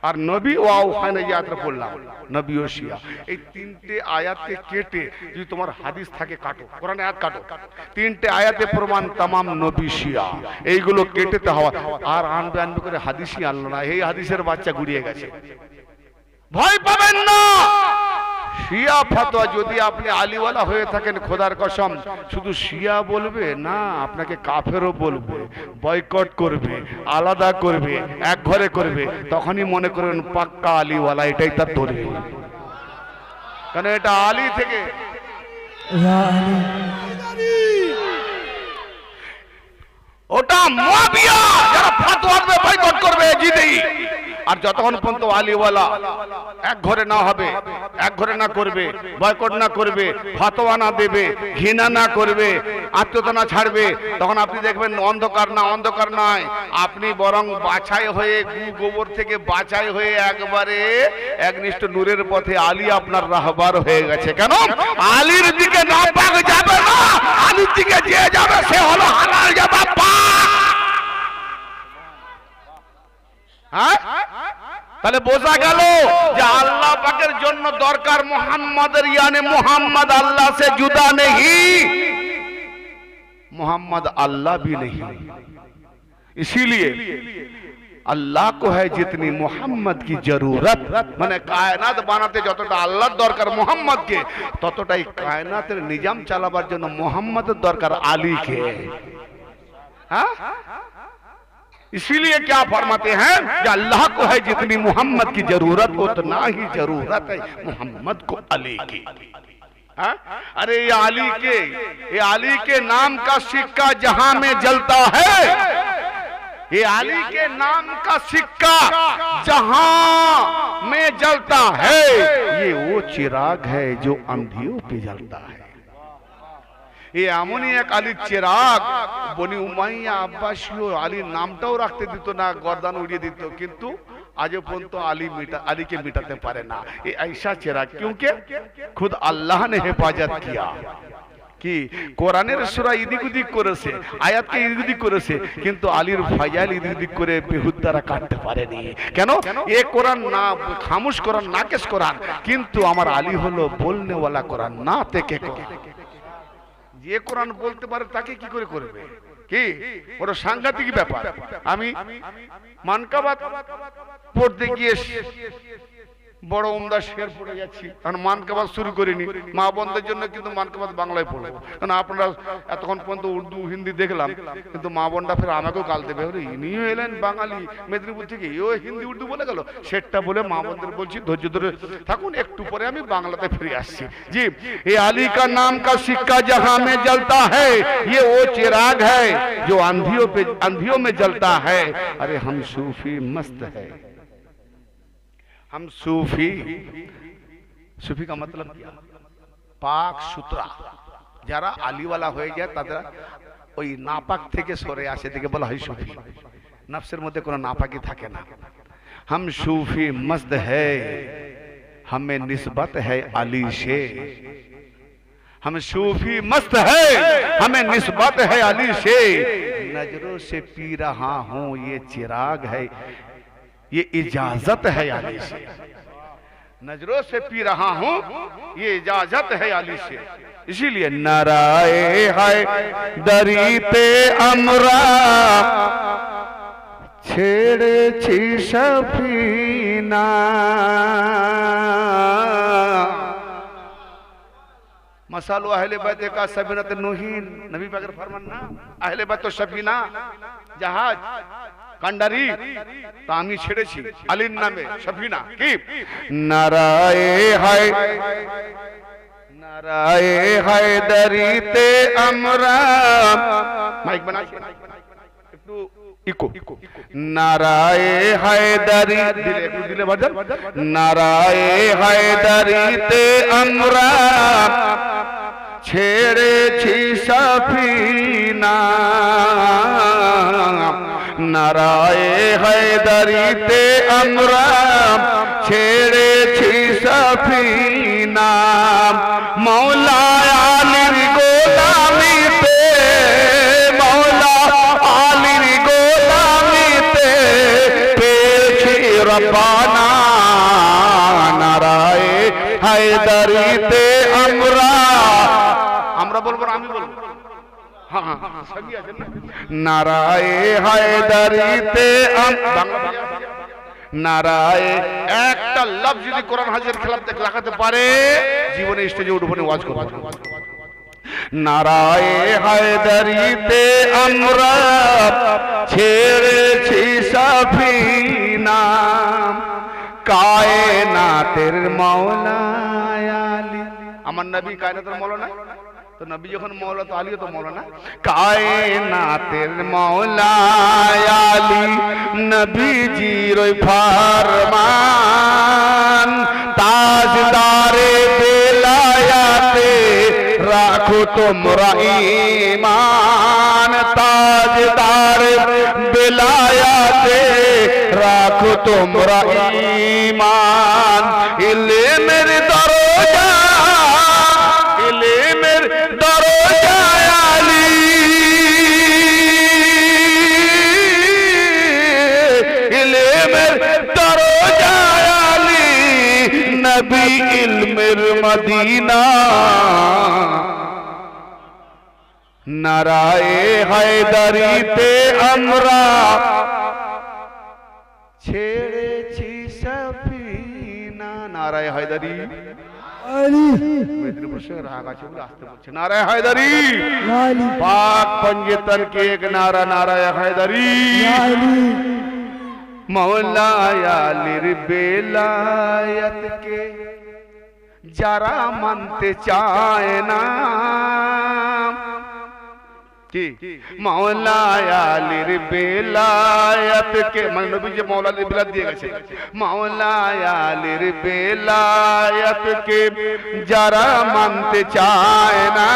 আর নবী ওয়াহানা ইয়াত্রা পড়লাম নবীও শিয়া। এই 3টে আয়াতকে কেটে যদি তোমার হাদিস থাকে কাটো, কোরআন আয়াত কাটো, 3টে আয়াতে প্রমাণ তামাম নবী শিয়া, এইগুলো কেটেতে হওয়া। আর আনবে করে হাদিসই আনলো না, এই হাদিসের বাচ্চা গুড়িয়ে গেছে। ভয় পাবেন না, শিয়া ফতোয়া যদি আপনি আলীওয়ালা হয়ে থাকেন, খোদার কসম শুধু শিয়া বলবে না, আপনাকে কাফেরও বলবে, বয়কট করবে, আলাদা করবে, এক ঘরে করবে, তখনই মনে করেন পাক্কা আলীওয়ালা, এটাই তার দলিল। কারণ এটা আলী থেকে, ওটা মুয়াবিয়া যারা ফতোয়া দেবে বয়কট করবে জিদেই। আর যতক্ষণ পর্যন্ত আলীওয়ালা এক ঘরে না হবে, এক ঘরে না করবে, বয়কট না করবে, ফতোয়া না দেবে, ঘৃণা না করবে, আত্মীয়তা না ছাড়বে, তখন আপনি দেখবেন অন্ধকার না, অন্ধকার নয়, আপনি বরং বাছাই হয়ে, গোবর থেকে বাছাই হয়ে একবারে একনিষ্ঠ নূরের পথে আলী আপনার রাহবার হয়ে গেছে। কেন? আলীর দিকে না পাক যাবে না, আলীর দিকে যে যাবে সে হলো হালাল যাবে পাক। হ্যাঁ, তাহলে বোঝা গেল যে আল্লাহ পাকের জন্য দরকার মোহাম্মদের, ইয়ানে মোহাম্মদ আল্লাহ से जुदा नहीं, मोहम्मद अल्लाह भी नहीं। इसीलिए अल्लाह को है जितनी मोहम्मद की जरूरत, মানে কায়নাত বানাতে যতটা আল্লাহর দরকার মোহাম্মদকে, ততটাই কায়নাতের নিজাম চালাবার জন্য মোহাম্মদের দরকার আলীকে। হ্যাঁ, इसीलिए क्या फरमाते हैं कि अल्लाह को है जितनी मोहम्मद की जरूरत, उतना ही जरूरत है मोहम्मद को अली की। अरे ये अली के नाम का सिक्का जहां में जलता है, ये अली के नाम का सिक्का जहां में जलता है, ये वो चिराग है जो अंधियों पे जलता है। ये এমনই এক আলীর চিরাগ, বনি উমাইয়া আব্বাসীয় আলীর নামটাও রাখতে দিত না, গর্দান উড়িয়ে দিত, কিন্তু আজও পর্যন্ত আলীকে মিটাতে পারে না। ये ऐसा चिराग क्योंकि खुद अल्लाह ने हिफाजत किया কি কোরআনের সূরা ইদিক উদিক করেছে, আয়াতকে ইদিক উদিক করেছে, কিন্তু আলীর ফাজাইল ইদিক উদিক করে বেহুদারা কাটতে পারেনি। কেন? এ কোরআন না খামোশ কোরআন, নাকেশ কোরআন, কিন্তু আমার আলী হলো বলনেওয়ালা কোরআন, না থেকে কোরআন। যে কোরআন বলতে পারে তাকে কি করে করবে? কি বড় সাংঘাতিক ব্যাপার। আমি মানকাবাত পড়তে গিয়ে বড় উমদা শের পড়ে যাচ্ছি, কারণ মানকাবাত শুরু করিনি, মা বোনদের জন্য কিন্তু মানকাবাত বাংলায় পড়বো, কারণ আপনারা এতক্ষণ পর্যন্ত উর্দু হিন্দি দেখলাম, কিন্তু মা বোনরা ফের আমাকেও গাল দেবে, ইনিও এলেন বাঙালি মেদিনীপুর থেকে, এও হিন্দি উর্দু বলে গেল, সেটা বলে মা বোনদের বলছি ধৈর্য ধরে থাকুন, একটু পরে আমি বাংলাতে ফিরে আসছি। জি, ये अली का नाम का सिक्का जहां में जलता है, ये वो चिराग है जो अंधियों में जलता है। अरे हम सूफी मस्त है, हम सूफी, सूफी का मतलब क्या? পাক সুতরা। যারা আলীওয়ালা হয়ে যায় তাদের ওই নাপাক থেকে সরে আসে, দিকে বলা হয় সুফি। নফসের মধ্যে কোনো নাপাকি থাকে না। हम सूफी मस्त है, हमें निस्बत है अली से, हम सूफी मस्त है, हमें निस्बत है अली से, नजरों से पी रहा हूं ये चिराग है, ये इजाजत है अली से, नजरों से पी रहा हूं ये इजाजत है अली से। इसीलिए नाराए है दरीते अमरा, ছেড়েছি সফিনা, मसालो अहले बैत का सफीनत नूहीन, नबी पाक फरमान ना, अहले बैत तो सफीना জাহাজ কান্ডারি, তা আমি ছেড়েছি আলীর নামে সফিনা। কি নারায়ে হায় নারায়ে হায়দারিতে আমরা মাইক বানাই একটু ইকো নারায়ে হায়দারি দিলে একটু দিলে বাজান নারায়ে হায়দারিতে আমরা ছেড়েছি সফিনা নারায়ে হায়দারিতে আমরা ছেড়েছি সফিনা মৌলা আলীর গোলামিতে মৌলা আলীর গোলামিতে পেয়েছি রব্বানা নারায়ে হায়দারিতে আমরা বলবো না আমি বলবো নারায়ে হায়দারিতে নারায়ে একটা লফজ যদি কোরআন হাজির খেলাফ দেখাতে পারে জীবনে স্টেজে উঠবো না ওয়াজ করব নারায়ে হায়দারিতে আমরা ছেড়েছি সফিনা কায়নাতের মাওলা আলী আমার নবী কায়নাতের মাওলানা তো নবী যখন মৌলা তো আলীও তো মৌলানা কায়নাতের মাওলা আলী নবীজির ফরমান তাজদারে বেলায়াতে রাখো তোমরা ঈমান তাজদারে বেলায়াতে রাখো তোমরা ঈমান ইলমের দরজা ইলমের দরজা আলী ইলমের দরজা আলী নবী ইলমের মদিনা নারায়ে হায়দারিতে আমরা ছেড়েছি সফিনা নারায়ে হায়দারি मेदिनीपुर से राग आचे रास्ते पूछे नारा हैदरी पाक पंजेतन के एक नारा नारा हैदरी मौला आलिर बेलायत के जरा मानते चाहे ना मौला आलिर बेलायत के মানে নবী যে মৌলা আলীর বেলায়েত দিয়ে গেছে মৌলা আলীর বেলায়েত কে যারা মানতে চায় না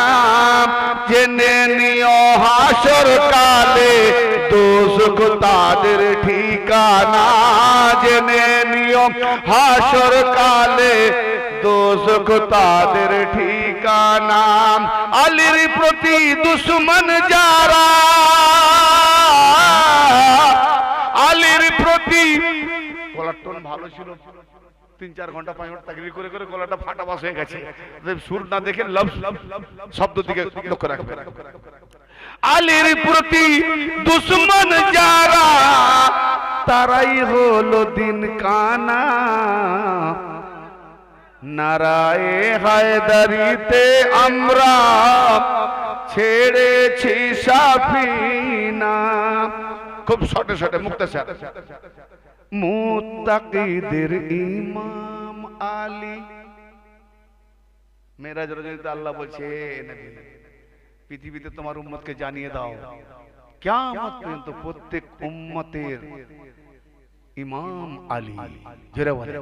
জেনে নিও হাসর কালে দোজখ তাদের ঠিকানা জেনে নিও হাসর কালে দোজখ তাদের ঠিকানা আলীর প্রতি দুশমন যারা আলীর প্রতি গলার টোন ভালো ছিল 3-4 ঘন্টা 5 ঘন্টা তাকবীর করে করে গলাটা ফাটা বাস হয়ে গেছে সুর না দেখে লব শব্দ দিকে লক্ষ্য রাখবে আলীর প্রতি দুশমন যারা তারাই হলো দিন কানা নারায়ে হায়দারিতে আমরা ছেড়েছি সাফিনা খুব শর্টে শর্টে মুক্তাসার মুত্তাকিদের ইমাম আলী মেরাজ রজনীতে আল্লাহ বলছে নবী পৃথিবীতে তোমার উম্মতকে জানিয়ে দাও কিয়ামত পর্যন্ত প্রত্যেক উম্মতের ইমাম আলী জোরে বলে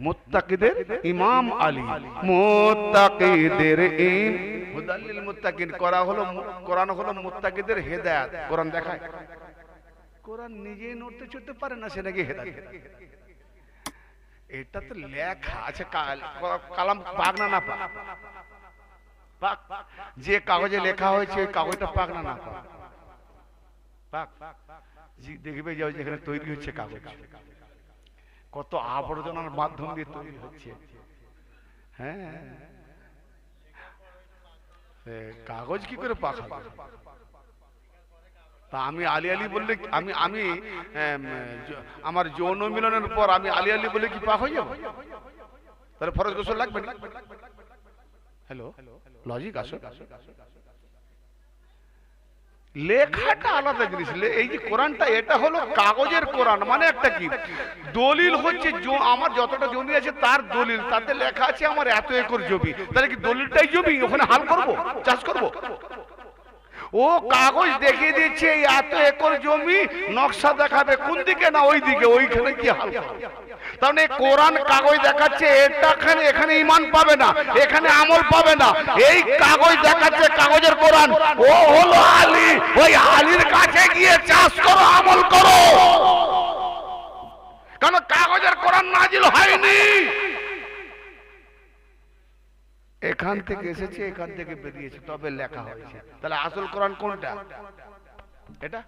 মুত্তাকিদের ইমাম আলী মুত্তাকিদের হুদাল্লিল মুত্তাকিন করা হলো কোরআন হলো মুত্তাকিদের হেদায়েত কোরআন দেখায় কোরআন নিজেই নড়তে চড়তে পারে না সে নাকি হেদায়েত এটা তো লেখা আছে কালাম পাক না না পাক যে কাগজে লেখা হয়েছে ওই কাগজটা পাক না না পাক দেখবে যাও যেখানে তৈরি হচ্ছে কাগজ কত আবর্জনার মাধ্যম দিয়ে তৈরি হচ্ছে হ্যাঁ কাগজ কি করে পাক হবে তা আমি আলী আলী বললে আমি আমি আমার যৌন মিলনের পর আমি আলী আলী বলে কি পাক হয়ে যাব তাহলে ফরজ গোসল লাগবে না হ্যালো লজিক আসো লেখাটা আলাদা জিনিস। এই যে কোরআনটা, এটা হলো কাগজের কোরআন, মানে একটা কি দলিল হচ্ছে, আমার যতটা জমি আছে তার দলিল, তাতে লেখা আছে আমার এত একর জমি, তাহলে কি দলিলটাই জমি, ওখানে হাল করব, চাষ করব? ও কাগজ দেখিয়ে দিচ্ছে এই এত একর জমি, নকশা দেখাবে কোন দিকে না ওই দিকে, ওইখানে কি হাল করবে? তাহলে কোরআন কাগজ দেখাচ্ছে এটাখানে, এখানে ঈমান পাবে না, এখানে আমল পাবে না। এই কাগজ দেখাচ্ছে কাগজের কোরআন, ও হলো আলী, ওই আলীর কাছে গিয়ে চাষ করো, আমল করো। কারণ কাগজের কোরআন নাজিল হয়নি, এখান থেকে এসেছে, এখান থেকে বেরিয়েছে, তবে লেখা হয়েছে। তাহলে আসল কোরআন কোনটা? এটা।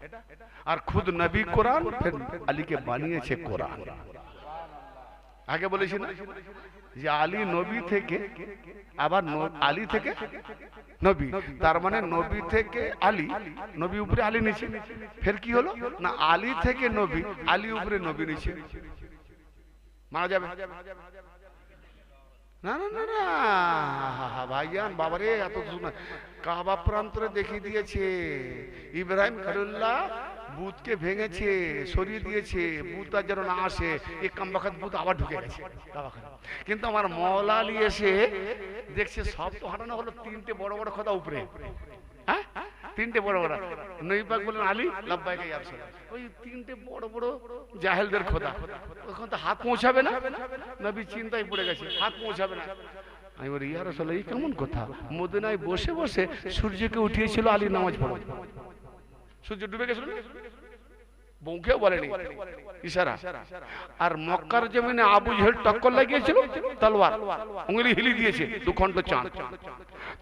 আর খুদ নবী কোরআন, ফির আলীকে বানিয়েছে কোরআন। আগে বলেছি না যে আলী নবী থেকে, আবার আলী থেকে নবী, তার মানে নবী থেকে আলী, নবী উপরে আলী নিচে। ফের কি হলো না, আলী থেকে নবী, আলী উপরে নবী নিচে। মানা যাবে না? না না না ভাইজান, বাবারে এত কাবা প্রান্তরে দেখিয়ে দিয়েছে, ইব্রাহিম খলিলুল্লাহ বুতকে ভেঙেছে, সরিয়ে দিয়েছে, বুত আর যেন না আসে, এই কামবাখাত বুত আবার ঢুকে গেছে। কিন্তু আমার মওলা আলী এসে দেখছে সব তো হাঁটানো হলো, তিনটে বড় বড় খোদা উপরে, হ্যাঁ তিনটে বড় বড়। নবী পাক বললেন আলী লাব্বাইকা ইয়া রাসূলুল্লাহ, ওই তিনটে বড় বড় জাহেলদের খোদা, ওখানে তো হাত পৌঁছাবে না। নবী চিন্তায় পড়ে গেছে, হাত পৌঁছাবে না। আমি বলি ইয়া রাসূলুল্লাহ, এই কেমন কথা? মদিনায় বসে বসে সূর্যকে উঠিয়েছিল আলী নামাজ পড়ে, সূর্য ডুবে গেছিল, বউকেও বলেনি, ইশারা। আর মক্কার জমিনে আবু জেহেল টক্কর লাগিয়েছিল, তলোয়ার উঙ্গলি হিলি দিয়েছে, 2 খণ্ড চাঁদ।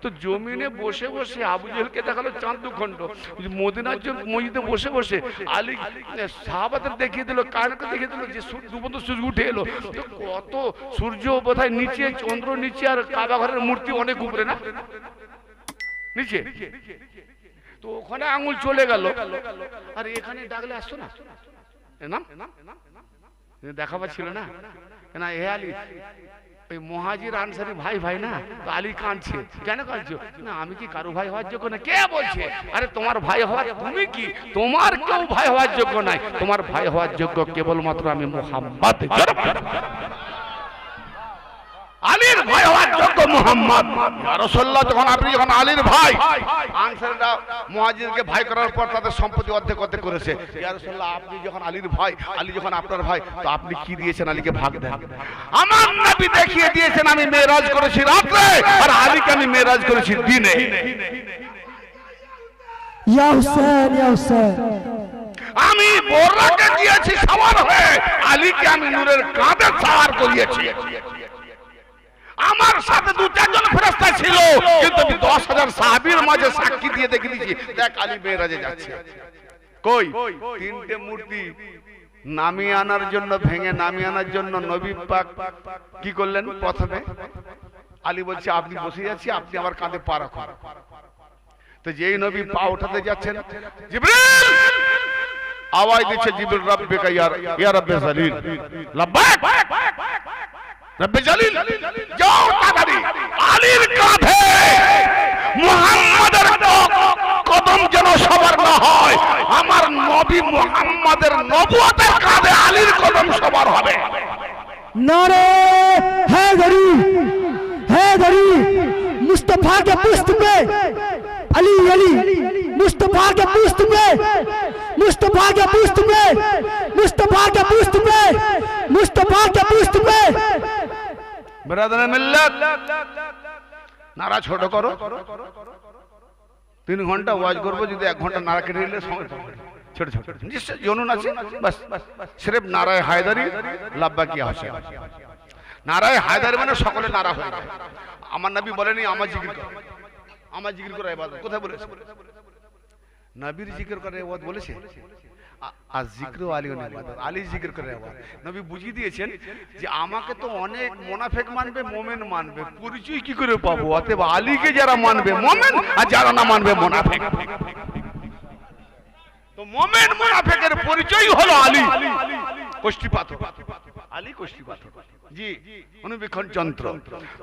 তো জমিনে বসে বসে আবু জেহেলকে দেখালো চাঁদ 2 খণ্ড, মদিনার মসজিদে বসে বসে আলী সাহাবাদের দেখিয়ে দিল, কায়নাতকে দেখিয়ে দিল যে ডুবন্ত সূর্য উঠে এলো। তো কত সূর্য বোধহয় নিচে, চন্দ্র নিচে, আর কাবা ঘরের মূর্তি অনেক উপরে না নিচে। তো ওখানে আঙুল চলে গেল, আর এখানে ডাকলে আসতো না, দেখাবার ছিল না না। হে আলী, ওই মুহাজির আনসারি ভাই ভাই না, তো আলী কাঁদছে, কেন কাঁদছো? না আমি কি কারো ভাই হওয়ার যোগ্য না? কে বলছে? আরে তোমার ভাই হওয়ার, তুমি কি, তোমার কেউ ভাই হওয়ার যোগ্য নাই, তোমার ভাই হওয়ার যোগ্য কেবলমাত্র আমি মুহাম্মদ। আলীর ভাই হওয়ার যোগ্য মুহাম্মদ। ইয়া রাসূলুল্লাহ, যখন আপনি যখন আলীর ভাই, আনসাররা মুহাজিরকে ভাই করার পর তাদের সম্পত্তি অর্ধেক অর্ধেক করেছে। ইয়া রাসূলুল্লাহ, আপনি যখন আলীর ভাই, আলী যখন আপনার ভাই, তো আপনি কি দিয়েছেন আলীকে? ভাগ দেন। আমার নবী দেখিয়ে দিয়েছেন আমি মেরাজ করেছি রাতে, আর আলীকে আমি মেরাজ করেছি দিনে। ইয়া হুসাইন, ইয়া হুসাইন, আমি বোরাকে দিয়েছি সওয়ার হয়ে, আলীকে আমি নূরের কাঁধে সওয়ার করিয়েছি। আমার সাথে 2-4 জন ফেরেশতা ছিল, কিন্তু আমি 10,000 সাহাবীর মাঝে সাক্ষী দিয়ে দেখে দিয়েছি, দেখ আলী মেরাজে যাচ্ছে। কই 3টে মূর্তি নামিয়ে আনার জন্য, ভেঙে নামিয়ে আনার জন্য নবী পাক কি করলেন? প্রথমে আলী বলছে আপনি বসে যাচ্ছি, আপনি আমার কাঁধে পা রাখুন। তো যেই নবী পা উঠাতে যাচ্ছেন, জিবরিল আওয়াজ দিচ্ছে, জিবরিল রব্বিকা ইয়া রব্বে জালিল, লাব্বাইক রব্বে জালিল, যাও তাড়াতাড়ি আলীর কাঁধে মুহাম্মাদের কদম যেন সবার না হয়, আমার নবী মুহাম্মাদের নবুয়তের কাঁধে আলীর কদম সবার হবে। नारे हैदरी, हैदरी, मुस्तफा के पुष्ट पे अली, अली, मुस्तफा के पुष्ट पे, मुस्तफा के पुष्ट पे, मुस्तफा के पुष्ट पे, मुस्तफा के पुष्ट पे। बिरादर मिल्लत, नारा ছোট করো। 3 ঘন্টা ওয়াজ করব, যদি 1 ঘন্টা নারা কেটে দিলে সময় পাবে। ছোট ছোট নিশ্চয় জনুন আছে, বাস সির্ফ নারায়ে হায়দারি লাব্বাকি হাসান। নারায়ে হায়দারি মানে সকলে নারা হয়ে যায়। আমার নবী বলেনি আমার জিকির করো, আমার জিকির করা ইবাদত, কোথায় বলেছে? নবীর জিকির করা ইবাদত বলেছে। আর জিক্র আলী ইবাদত, আলী জিকির করে ইবাদত। নবী বুঝিয়ে দিয়েছেন যে আমাকে তো অনেক মুনাফিক মানবে, মুমিন মানবে, পরিচয় কি করে পাবো? অতএব আলীকে যারা মানবে মুমিন, আর যারা না মানবে মুনাফিক। তো মুমিন মুনাফিকের পরিচয় হলো আলী, কোষ্ঠী পাথর, আলী কোষ্ঠী পাথর, জি অনুবীক্ষণ যন্ত্র।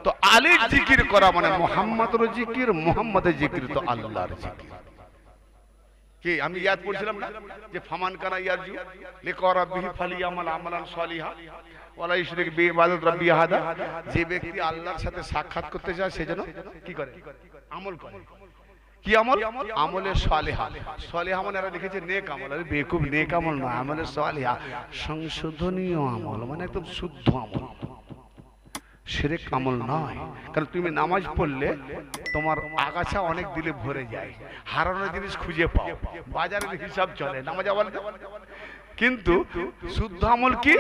তো আলীর জিকির করা মানে মুহাম্মাদের জিকির, মুহাম্মাদের জিকির তো আল্লাহর জিকির। কি আমি ইয়াদ পড়ছিলাম না যে ফামান কানা ইয়ারজু লিকা রাব্বিহি ফালিয়ামাল আমালান সালিহা ওয়ালা ইশরিক বিইবাদাত রাব্বি আহাদা। যে ব্যক্তি আল্লাহর সাথে সাক্ষাৎ করতে চায় সে যেন কি করে? আমল করে। কি আমল? আমলে সালেহা। সালেহা মানে এরা লিখেছে নেক আমল। আরে বেকুব, নেক আমল না, আমলে সালেহা সংশোধনীয় আমল, মানে একদম শুদ্ধ আমল, শিরক আমল নয়। কারণ তুমি নামাজ পড়লে তোমার আগাছা অনেক দিলে ভরে যায়, হারানো জিনিস খুঁজে পাও, বাজারের হিসাব চলে, নামাজ আবার। কিন্তু শুদ্ধ আমল কি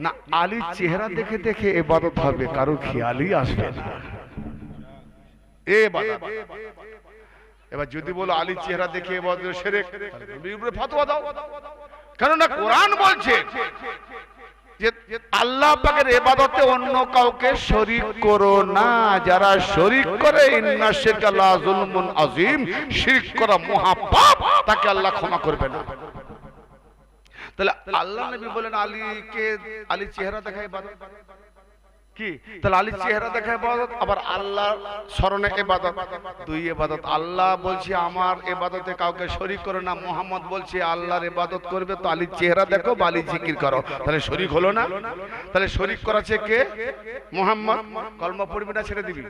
না, আলীর চেহারা দেখে দেখে ইবাদত হবে, কারো খেয়ালই আসবে না। এবার যদি বলো আলীর চেহারা দেখে ইবাদত শিরক, ফতোয়া দাও। কেননা কোরআন বলছে যে আল্লাহ পাকের ইবাদতে অন্য কাউকে শরীক করো না, যারা শরীক করে ইন্না শিরকা লা যুলমুন আযীম, শিরক করা মহাপাপ, তাকে আল্লাহ ক্ষমা করবে না। তাহলে আল্লাহ নবী বলেন আলীকে, আলীর চেহারা দেখা ইবাদত কি? তাহলে আলীর চেহারা দেখা ইবাদত, আবার আল্লাহর স্মরণে ইবাদত, দুই ইবাদত। আল্লাহ বলছে আমার ইবাদতে কাউকে শরীক করো না, মুহাম্মদ বলছে আল্লাহর ইবাদত করবে তো আলীর চেহারা দেখো বা আলীর জিকির করো, তাহলে শরীক হলো না? তাহলে শরীক করাছে কে? মুহাম্মদ। কলমা পড়বি না ছেড়ে দিবি?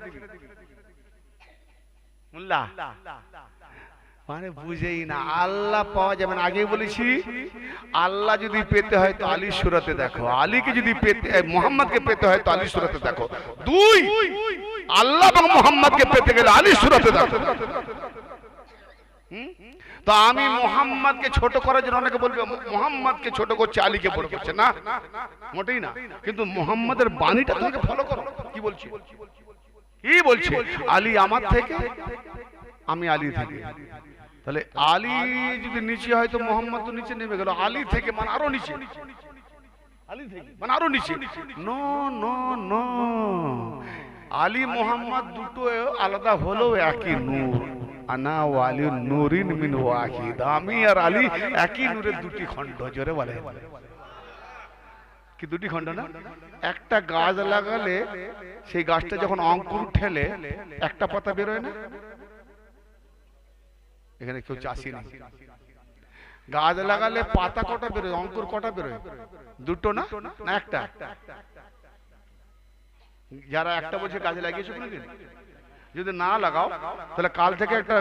মুল্লাহ মানে বুঝেই না, আল্লাহ পাওয়া যাবে না। আগেই বলেছি আল্লাহ যদি পেতে হয় তো আলীর সুরাতে দেখো, আলীকে যদি পেতে, মুহাম্মদকে পেতে হয় তো আলীর সুরাতে দেখো। দুই, আল্লাহ এবং মুহাম্মদকে পেতে গেলে আলীর সুরাতে দেখো। তো আমি মুহাম্মদকে ছোট করার জন্য অনেকে বলবে মুহাম্মদকে ছোট করছে, আলীকে বড় করছে, না মোটেই না। কিন্তু মুহাম্মদের বাণীটা তোমাকে ফলো করো। কি বলছি? কি বলছে? আলী আমার থেকে, আমি আলী থেকে। তাহলে আলী যদি নিচে হয় তো মোহাম্মদ তো নিচে নেমে গেল, আলী থেকে মানে আরো নিচে, আলী থেকে মানে আরো নিচে। No no no, Ali Mohammad দুটো আলাদা হলেও একই নূর। আনা ওয়ালি নূরিন মিন ওয়াহিদ, আমি আর আলী একই নূরের দুটি খণ্ড। জোরে বলে কি দুটি খণ্ড না? একটা গাছ লাগালে সেই গাছটা যখন অঙ্কুর ঠেলে একটা পাতা বেরোয় না? এখানে কেউ চাষি নেই। গাছ লাগালে পাতা কটা বেরোয়, অঙ্কুর কটা বেরোয়? দুটো না? না একটা? যারা একটা বলছে গাছে লাগিয়েছো কোনোদিন? যদি না লাগাও তাহলে কাল থেকে একটা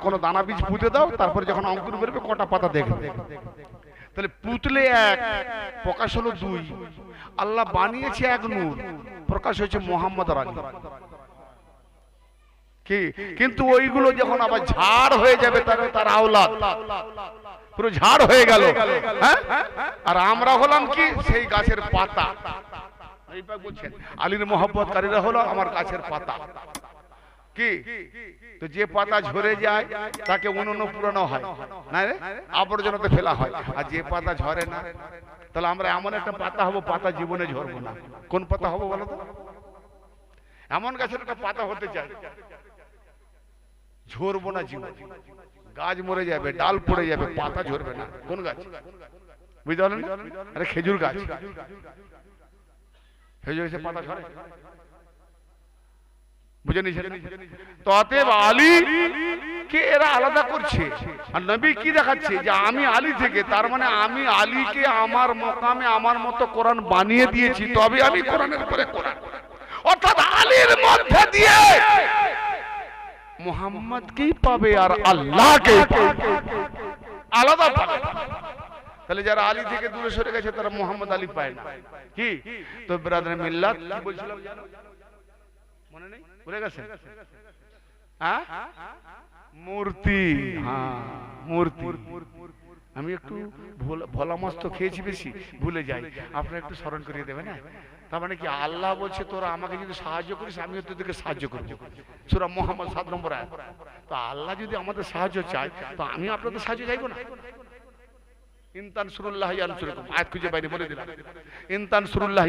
কোনো দানা বীজ পুঁতে দাও, তারপরে যখন অঙ্কুর বেরোবে কটা পাতা দেখবে। তাহলে পুতলে এক, প্রকাশ হলো দুই। আল্লাহ বানিয়েছে এক নূর, প্রকাশ হয়েছে মুহাম্মদ আর আলী। কি কিন্তু ওইগুলো যখন আবার ঝাড় হয়ে যাবে তার আওলাদ, পুরো ঝাড় হয়ে গেল, হ্যাঁ? আর আমরা হলাম কি সেই গাছের পাতা। এইবার বলছেন আলীর মহব্বতকারীরা হলো আমার গাছের পাতা। কি তো যে পাতা ঝরে যায় তাকে উনুন পুরানো হয় না রে, আবর্জনাতে ফেলা হয়। আর যে পাতা ঝরে না, তাহলে আমরা এমন একটা পাতা হবো, পাতা জীবনে ঝরবো না। কোন পাতা হবো বলো তো? এমন গাছের একটা পাতা হতে চাই, ঝরবো না জীবন। গাছ মরে যাবে, ডাল পড়ে যাবে, পাতা ঝরবে না। কোন গাছ বুঝতে পারলেন? আরে খেজুর গাছ, খেজুর গাছে পাতা ঝরে, বুঝে নিয়েছেন? তো অতএব আলী কে এরা আলাদা করছে, আর নবী কি দেখাচ্ছে যে আমি আলী থেকে, তার মানে আমি আলীকে আমার মকামে আমার মতো কোরআন বানিয়ে দিয়েছি, তবে আমি কোরআনের পরে কোরআন। অর্থাৎ আলীর মধ্যে দিয়ে মুহাম্মদকেই পাবে আর আল্লাহকে আলাদা পাবে। তাহলে যারা আলী থেকে দূরে সরে গেছে তারা মুহাম্মদ আলী পায় না। কি তো ব্রাদার মিল্লাত কি বলছিলাম জানো? মনে নেই? ভুলে গেছে? হ্যাঁ, মূর্তি। হ্যাঁ, মূর্তি। আমি একটু ভোলা মাছ তো খেয়েছি, বেশি ভুলে যাই। আপনারা একটু স্মরণ করিয়ে দেবেন। না তার মানে কি আল্লাহ বলছে তোরা আমাকে যদি সাহায্য করিস আমিও তোদেরকে সাহায্য করবো। সূরা মুহাম্মদ 7 নম্বর আয়াত। তো আল্লাহ যদি আমাদের সাহায্য চায় তো আমি আপনাদের সাহায্য চাইবো না? ইনতানসুরুল্লাহ ইয়ানসুরকুম, আয়াত খুঁজে বাইরে বলে দিলাম। ইনতানসুরুল্লাহ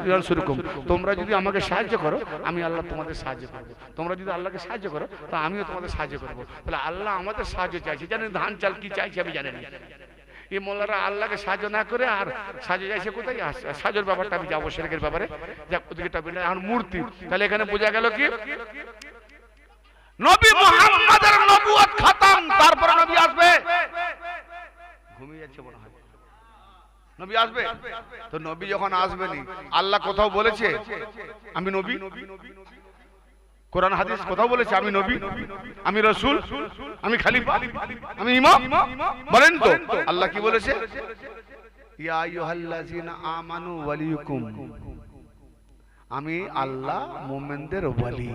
ইয়ানসুরকুম, তোমরা যদি আমাকে সাহায্য করো আমি আল্লাহ তোমাদের সাহায্য করব। তোমরা যদি আল্লাহকে সাহায্য করো তো আমিও তোমাদের সাহায্য করব। তাহলে আল্লাহ আমাদের সাহায্য চাইছে। জানেন ধান চাল কি চাইছে আমি জানি না। এই মোল্লারা আল্লাহকে সাহায্য না করে আর সাহায্য চাইছে কোথায়? সাহায্যের ব্যাপারটা আমি যাবো, শিরকের ব্যাপারে যাক, ওদিকে টপিক না। এখন মূর্তি, তাহলে এখানে বোঝা গেল কি নবী মুহাম্মদের নবুয়ত খতম, তারপরে নবী আসবে। নবী আসবে তো নবী যখন আসবেনি আল্লাহ কোথাও বলেছে আমি নবী? কোরআন হাদিস কোথাও বলেছে আমি নবী, আমি রাসূল, আমি খলিফা, আমি ইমাম? বলেন তো আল্লাহ কি বলেছে? ইয়া আইয়ুহাল্লাযিনা আমানু ওয়ালিয়ুকুম, আমি আল্লাহ মুমিনদের ওয়ালি।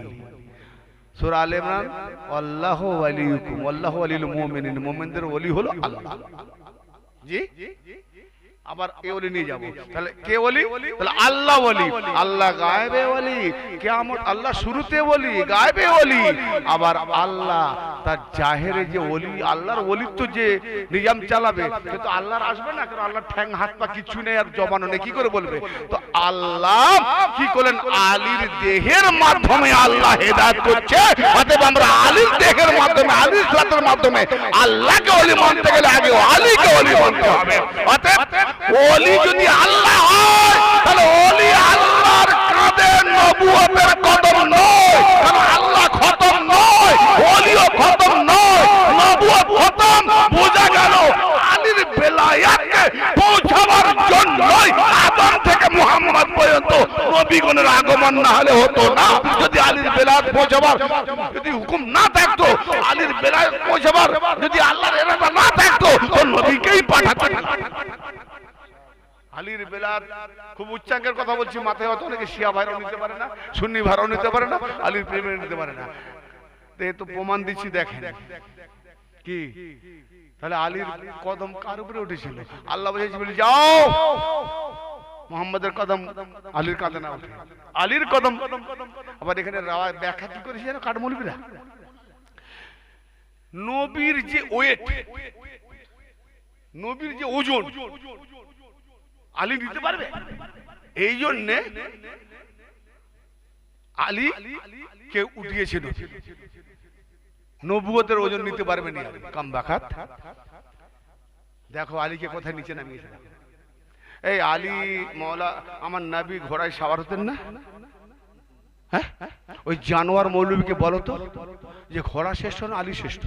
সূরা আলে ইমরান আল্লাহু ওয়ালিয়ুকুম আল্লাহু ওয়ালিউল মুমিনিন, মুমিনদের ওয়ালি হলো আল্লাহ। জি আবার কে ওলি নিয়ে যাব, তাহলে কে ওলি? তাহলে আল্লাহ ওলি। আল্লাহ গায়েবে ওলি, কিয়ামত আল্লাহ শুরুতে ওলি, গায়েবে ওলি। আবার আল্লাহ তার জাহেরে যে ওলি, আল্লাহর ওলিত্ব যে নিজাম চালাবে, কিন্তু আল্লাহর আসবে না, কারণ আল্লাহর ঠ্যাং হাত পা কিছু নেই আর জবানও নেই, কি করে বলবে? তো আল্লাহ কি করলেন? আলীর দেহের মাধ্যমে আল্লাহ হেদায়েত করছে। অতএব আমরা আলীর দেহের মাধ্যমে, আলীর সালাতের মাধ্যমে আল্লাহকে ওলি মানতে গেলে আগে আলীকে ওলি মানতে হবে। অতএব ওলি যদি আল্লাহ হয়, তাহলে ওলি আল্লাহর কাঁধে নবুয়তের কদম নয়, কারণ আল্লাহ খতম নয়, ওলিও খতম নয়, নবুয়ত খতম। বোঝা গেল আলীর বেলায়াতকে পৌঁছাবার জন্যই আদম থেকে মুহাম্মদ পর্যন্ত নবীগণের আগমন না হলে হতো না। যদি আলীর বেলায়াত পৌঁছাবার যদি হুকুম না থাকতো, আলীর বেলায়াত পৌঁছাবার যদি আল্লাহর ইরাদা না থাকতো, তো নবীকেই পাঠাতেন। আলীর বেলায়াত খুব উচ্চাঙ্গের কথা বলছি, মাথায় হয়তো অনেকে শিয়া ভাইরাও নিতে পারে না, সুন্নি ভাইরাও নিতে পারে না, আলীর প্রেমে নিতে পারে না। তো প্রমাণ দিচ্ছি, দেখেন কি। তাহলে আলীর কদম কার উপরে উঠেছিল? আল্লাহ বলেছিল যাও মুহাম্মাদের কদম আলীর কাঁধে না উঠে, আলীর কদম। আবার এখানে ব্যাখ্যা কি করেছে জানো কাঠমৌলবীরা? নবীর যে ওয়েট, নবীর যে ওজন আলী নিতে পারবে, এই জন্য আলী কে উঠিয়েছিল। নবুয়তের ওজন নিতে পারবে না কাম বাখাত। দেখো আলীকে কোথায় নিচে নামিয়েছে। এই আলী মওলা আমার নবী ঘোড়ায় সাওয়ার হতেন না? হ্যাঁ, ওই জানোয়ার মৌলবীকে বলো তো যে ঘোড়া শ্রেষ্ঠ না আলী শ্রেষ্ঠ?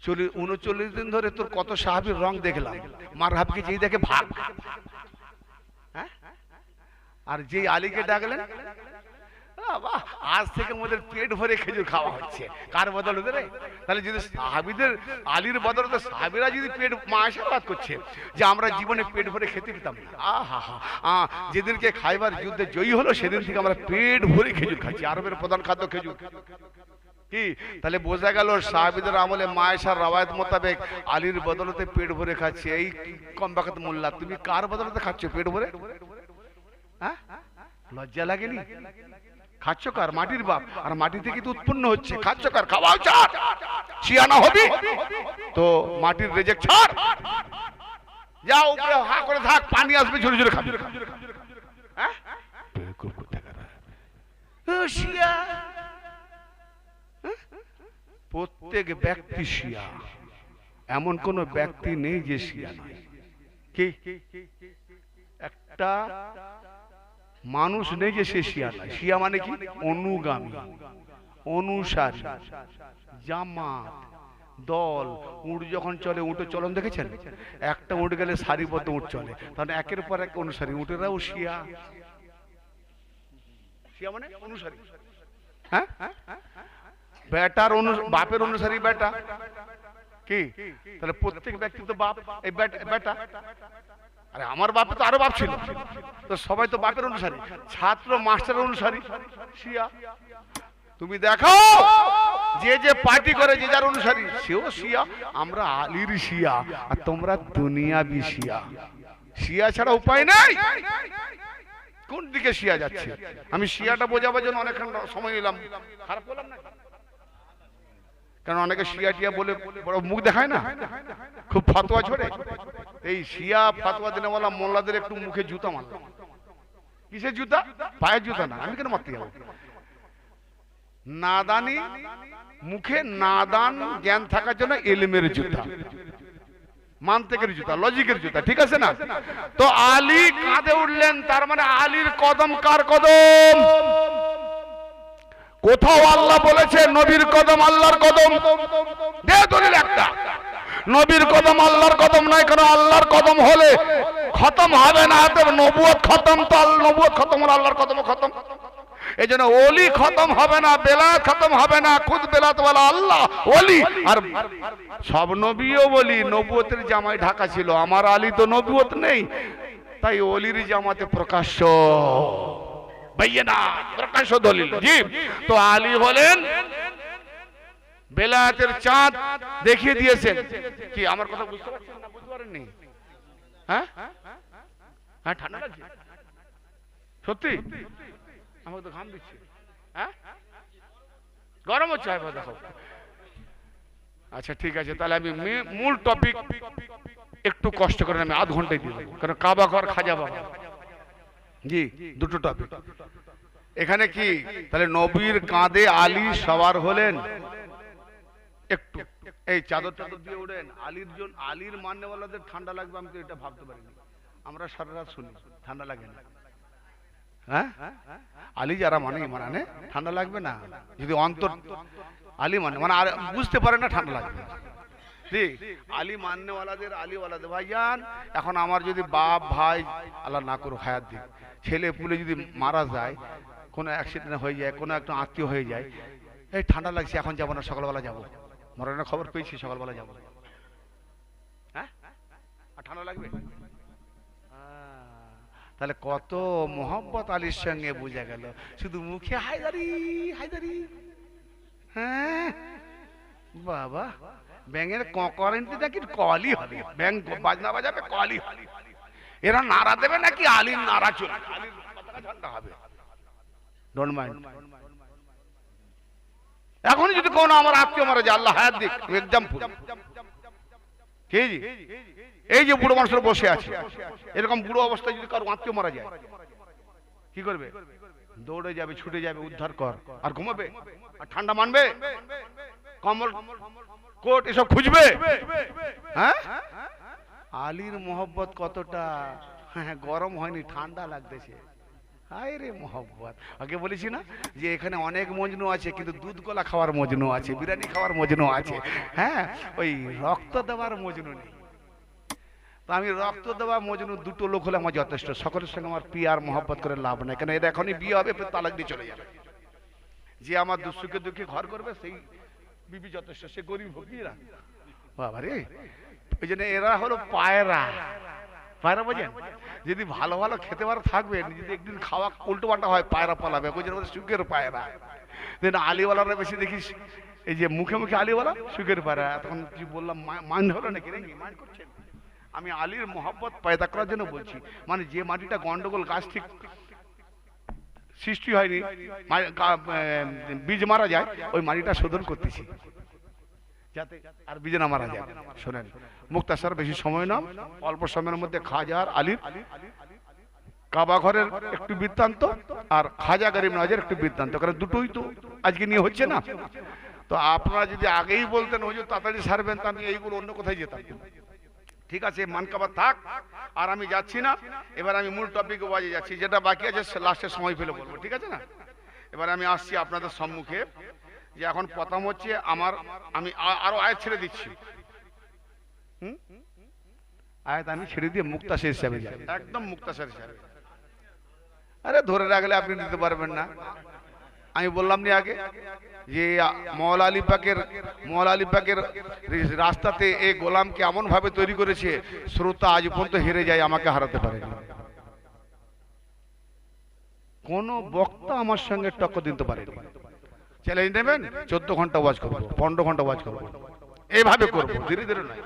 39 দিন ধরে তোর কত সাহাবীর রং দেখলাম, মারহাবকে যেই দেখে ভাগ, হ্যাঁ, আর যেই আলীকে ডাকলেন আজ থেকে আমাদের পেট ভরে খেজুর খাওয়া হচ্ছে। কার বদলতে রে? তাহলে যদি সাহাবীদের আলীর বদলতে সাহাবীরা যদি পেট মা আশীর্বাদ করছে যে আমরা জীবনে পেট ভরে খেতে পেতাম না, আহা হা, যেদিনকে খাইবার যুদ্ধে জয়ী হলো সেদিন থেকে আমরা পেট ভরে খেজুর খাচ্ছি। আরবের প্রধান খাদ্য খেজুর। কি তাহলে বোঝা গেল সাহাবীদের আমলে মায়েশার রওয়ায়াত মোতাবেক আলীর বদলতে পেট ভরে খাচ্ছে। এই কম বাকাত মোল্লা, তুমি কার বদলতে খাচ্ছ পেট ভরে? হ্যাঁ, লজ্জা লাগেনি? খাচ্ছ কার? মাটির বাপ, আর মাটি থেকে তো উৎপন্ন হচ্ছে। খাচ্ছ কার? খাওয়াও ছাড়, শিয়ানা হবি তো মাটির রেজেক ছাড়, যাও উপরে হা করে থাক, পানি আসবে ঝরে ঝরে খাবি। হ্যাঁ, শিয়া প্রত্যেক ব্যক্তি শিয়া, এমন কোন ব্যক্তি নেই যে শিয়া নয়। কি একটা মানুষ নেই যে সে শিয়া নয়। শিয়া মানে কি? অনুগামী, অনুসারী, জামাত, দল। উট যখন চলে, উটের চলন দেখেছেন? একটা উট গেলে সারিবদ্ধ উট চলে, তাহলে একের পর এক অনুসারী। উটেরাও শিয়া। শিয়া মানে অনুসারী। হ্যাঁ, বেটার বাপের অনুসারী বেটা। কি তাহলে প্রত্যেক ব্যক্তি তো বাপ, এই বেটা। আরে আমার বাপে তো আরো বাপ ছিল, তো সবাই তো বাপের অনুসারী। ছাত্র মাস্টারের অনুসারী শিয়া। তুমি দেখো যে যে পার্টি করে যে যার অনুসারী সেও শিয়া। আমরা আলীর শিয়া আর তোমরা দুনিয়াবি শিয়া। শিয়া ছাড়া উপায় নাই। কোন দিকে শিয়া যাচ্ছে? আমি শিয়াটা বোঝাবার জন্য অনেকক্ষণ সময় নিলাম, খারাপ বললাম না? কারণ অনেকে শিয়া টিয়া বলে বড় মুখ দেখায় না, খুব ফতোয়া ছড়ে। এই শিয়া ফতোয়া দিনে বলা মোল্লাদের একটু মুখে জুতা মারলাম। কিসের জুতা? পায়ের জুতা না। আমি কেন মারতে যাবো? নাদানি, মুখে নাদান জ্ঞান থাকার জন্য ইলমের জুতা, মানতেকের জুতা, লজিকের জুতা, ঠিক আছে না? তো আলী কাঁধে উঠলেন, তার মানে আলীর কদম কার কদম? কোথাও আল্লাহ বলেছে নবীর কদম আল্লাহর কদম? দে দলিল একটা। নবীর কদম আল্লাহর কদম নয়, কারণ আল্লাহর কদম হলে খতম হবে না, নবুয়ত খতম তো নবুয়ত খতম হলে আল্লাহর কদম খতম। এই জন্য ওলি খতম হবে না, বেলাত খতম হবে না, খুদ বেলাত ওয়ালা আল্লাহ ওলি। আর সব নবীও বলি নবুয়তের জামায় ঢাকা ছিল, আমার আলী তো নবুয়ত নেই, তাই ওলির জামাতে প্রকাশ্য বাইয়িনা প্রকাশ্য দলিল। জি, তো আলী হলেন বেলায়েতের চাঁদ দেখিয়ে দিয়েছেন। কি আমার কথা বুঝতে পারছেন না? বুঝতে পারেননি? হ্যাঁ হ্যাঁ, ঠান্ডা লাগছে সত্যি, আমাকে তো ঘাম দিচ্ছে। হ্যাঁ, গরম হচ্ছে, দেখো। আচ্ছা ঠিক আছে, তাহলে আমি মূল টপিক একটু কষ্ট করে আমি আধ ঘন্টায় দিব, কারণ কাবা ঘর খাজা বাবা। জি, দুটো টপিক এখানে। কি তাহলে নবীর কাঁধে আলী সওয়ার হলেন, একটু এই চাদর চাদর দিয়ে উঠেন। আলীর জন্য, আলীর মাননেওয়ালাদের ঠান্ডা লাগবে আমি তো এটা ভাবতে পারিনি। আমরা সারা রাত শুনি ঠান্ডা লাগে না। হ্যাঁ, আলী যারা মানে ঠান্ডা লাগবে না, যদি অন্তর আলী মানে আর বুঝতে পারে না ঠান্ডা লাগবে। ঠিক, আলী মাননেওয়ালাদের, আলীওয়ালাদের ভাইজান, এখন আমার যদি বাপ ভাই আল্লাহ না করুক হায়াত দিক, ছেলে পুলে যদি মারা যায়, কোনো অ্যাক্সিডেন্ট হয়ে যায়, কোনো একটা আত্মীয় হয়ে যায়, এই ঠান্ডা লাগছে এখন যাবো না, সকালবেলা যাবো, মরণের খবর পেয়েছি সকালবেলা যাবো। হ্যাঁ, আর ঠান্ডা লাগবে? তাহলে কত মোহাম্মত আলীর সঙ্গে বোঝা গেল, শুধু মুখে হায়দারি হায়দারি। হ্যাঁ বাবা, ব্যাঙের করেন্টি নাকি কলই হবে, ব্যাঙ বাজনা বাজাবে কলই হবে। এরা নাড়া দেবে নাকি আলীর নাড়া চলবে, আলীর পতাকা ঝান্ডা হবে। Don't mind. এখন যদি কোনো আমার আত্মীয় মারা যায়, আল্লাহ হায়াত দিক, এক্সাম্পল, এই যে বুড়ো মানুষের বসে আছে, এরকম বুড়ো অবস্থায় যদি কারো আত্মীয় মারা যায়, কি করবে? দৌড়ে যাবে, ছুটে যাবে, উদ্ধার কর, আর ঘুমাবে, আর ঠান্ডা মানবে, কম্বল কোট এসব খুঁজবে। হ্যাঁ, আলীর মোহব্বত কতটা, হ্যাঁ গরম হয়নি, ঠান্ডা লাগতেছে। হায় রে মোহব্বত। আগে বলেছি না যে এখানে অনেক মজনু আছে, কিন্তু দুধ কলা খাওয়ার মজনু আছে, বিরিয়ানি খাওয়ার মজনু আছে, হ্যাঁ ওই রক্ত দেওয়ার মজনু নেই। তো আমি রক্ত দেওয়া মজনু দুটো লোক হলে আমার যথেষ্ট, সকলের সঙ্গে আমার পিয়ার মোহব্বত করে লাভ নাই, কেন এরা এখনই বিয়ে হবে, তালাক দিয়ে চলে যাবে। যে আমার দুঃখে দুঃখে ঘর করবে সেই বিবি যথেষ্ট, সে গরিব হোক না বাবা রে। ওই জন্য এরা হলো পায়রা, পায়রা বোঝেন? যদি ভালো ভালো খেতে পারে থাকবেন, যদি একদিন খাওয়া উল্টো পাল্টা হয় পায়রা পালাবে, ওই জন্য সুখের পায়রা। আলিওয়ালারা বেশি দেখিস এই যে মুখে মুখে আলিওয়ালা, সুখের পায়রা। তখন কি বললাম, মাইন্ড হলো নাকি? মাইন্ড করছেন? আমি আলীর মোহাব্বত পয়দা করার জন্য বলছি, মানে যে মাটিটা গন্ডগোল, গাছ ঠিক সৃষ্টি হয়নি, বীজ মারা যায়, ওই মাটিটা শোধন করতেছি যাতে আর বীজ না মারা যায়। শোনেন মুক্তাসার, বেশি সময় না, অল্প সময়ের মধ্যে খাজা আর আলীর কাবা ঘরের একটু বৃত্তান্ত, আর খাজা গরিব নওয়াজের একটু বৃত্তান্ত, কারণ দুটোই তো আজকে নিয়ে হচ্ছে না। তো আপনারা যদি আগেই বলতেন হুজুর তাড়াতাড়ি সারবেন, তা আমি এইগুলো অন্য কোথায় যেতাম। ঠিক আছে, মানকাবা থাক, আর আমি যাচ্ছি না। এবার আমি মূল টপিকে বাজে যাচ্ছি, যেটা বাকি আছে লাস্টের সময় ফেলে বলবো, ঠিক আছে না? এবার আমি আসছি আপনাদের সম্মুখে, যে এখন প্রথম হচ্ছে আমি আরো আয়াত ছেড়ে দিচ্ছি। আয়াত আমি ছেড়ে দিয়ে মুক্তাসির হিসাবে যাই, একদম মুক্তাসির হিসাবে। আরে ধরে রাখলে আপনি দিতে পারবেন না। আমি বললাম নি আগে যে মওলা আলী পাকের রাস্তাতে এই গোলামকে এমন ভাবে তৈরি করেছে, শ্রোতা আজ পর্যন্ত হেরে যায়, আমাকে হারাতে পারেনি। কোন বক্তা আমার সঙ্গে টক্কর দিতে পারেনি। চ্যালেঞ্জ নেবেন, 14 ঘন্টা ওয়াজ করবো, 15 ঘন্টা ওয়াজ করবো, এইভাবে করবো, ধীরে ধীরে নয়।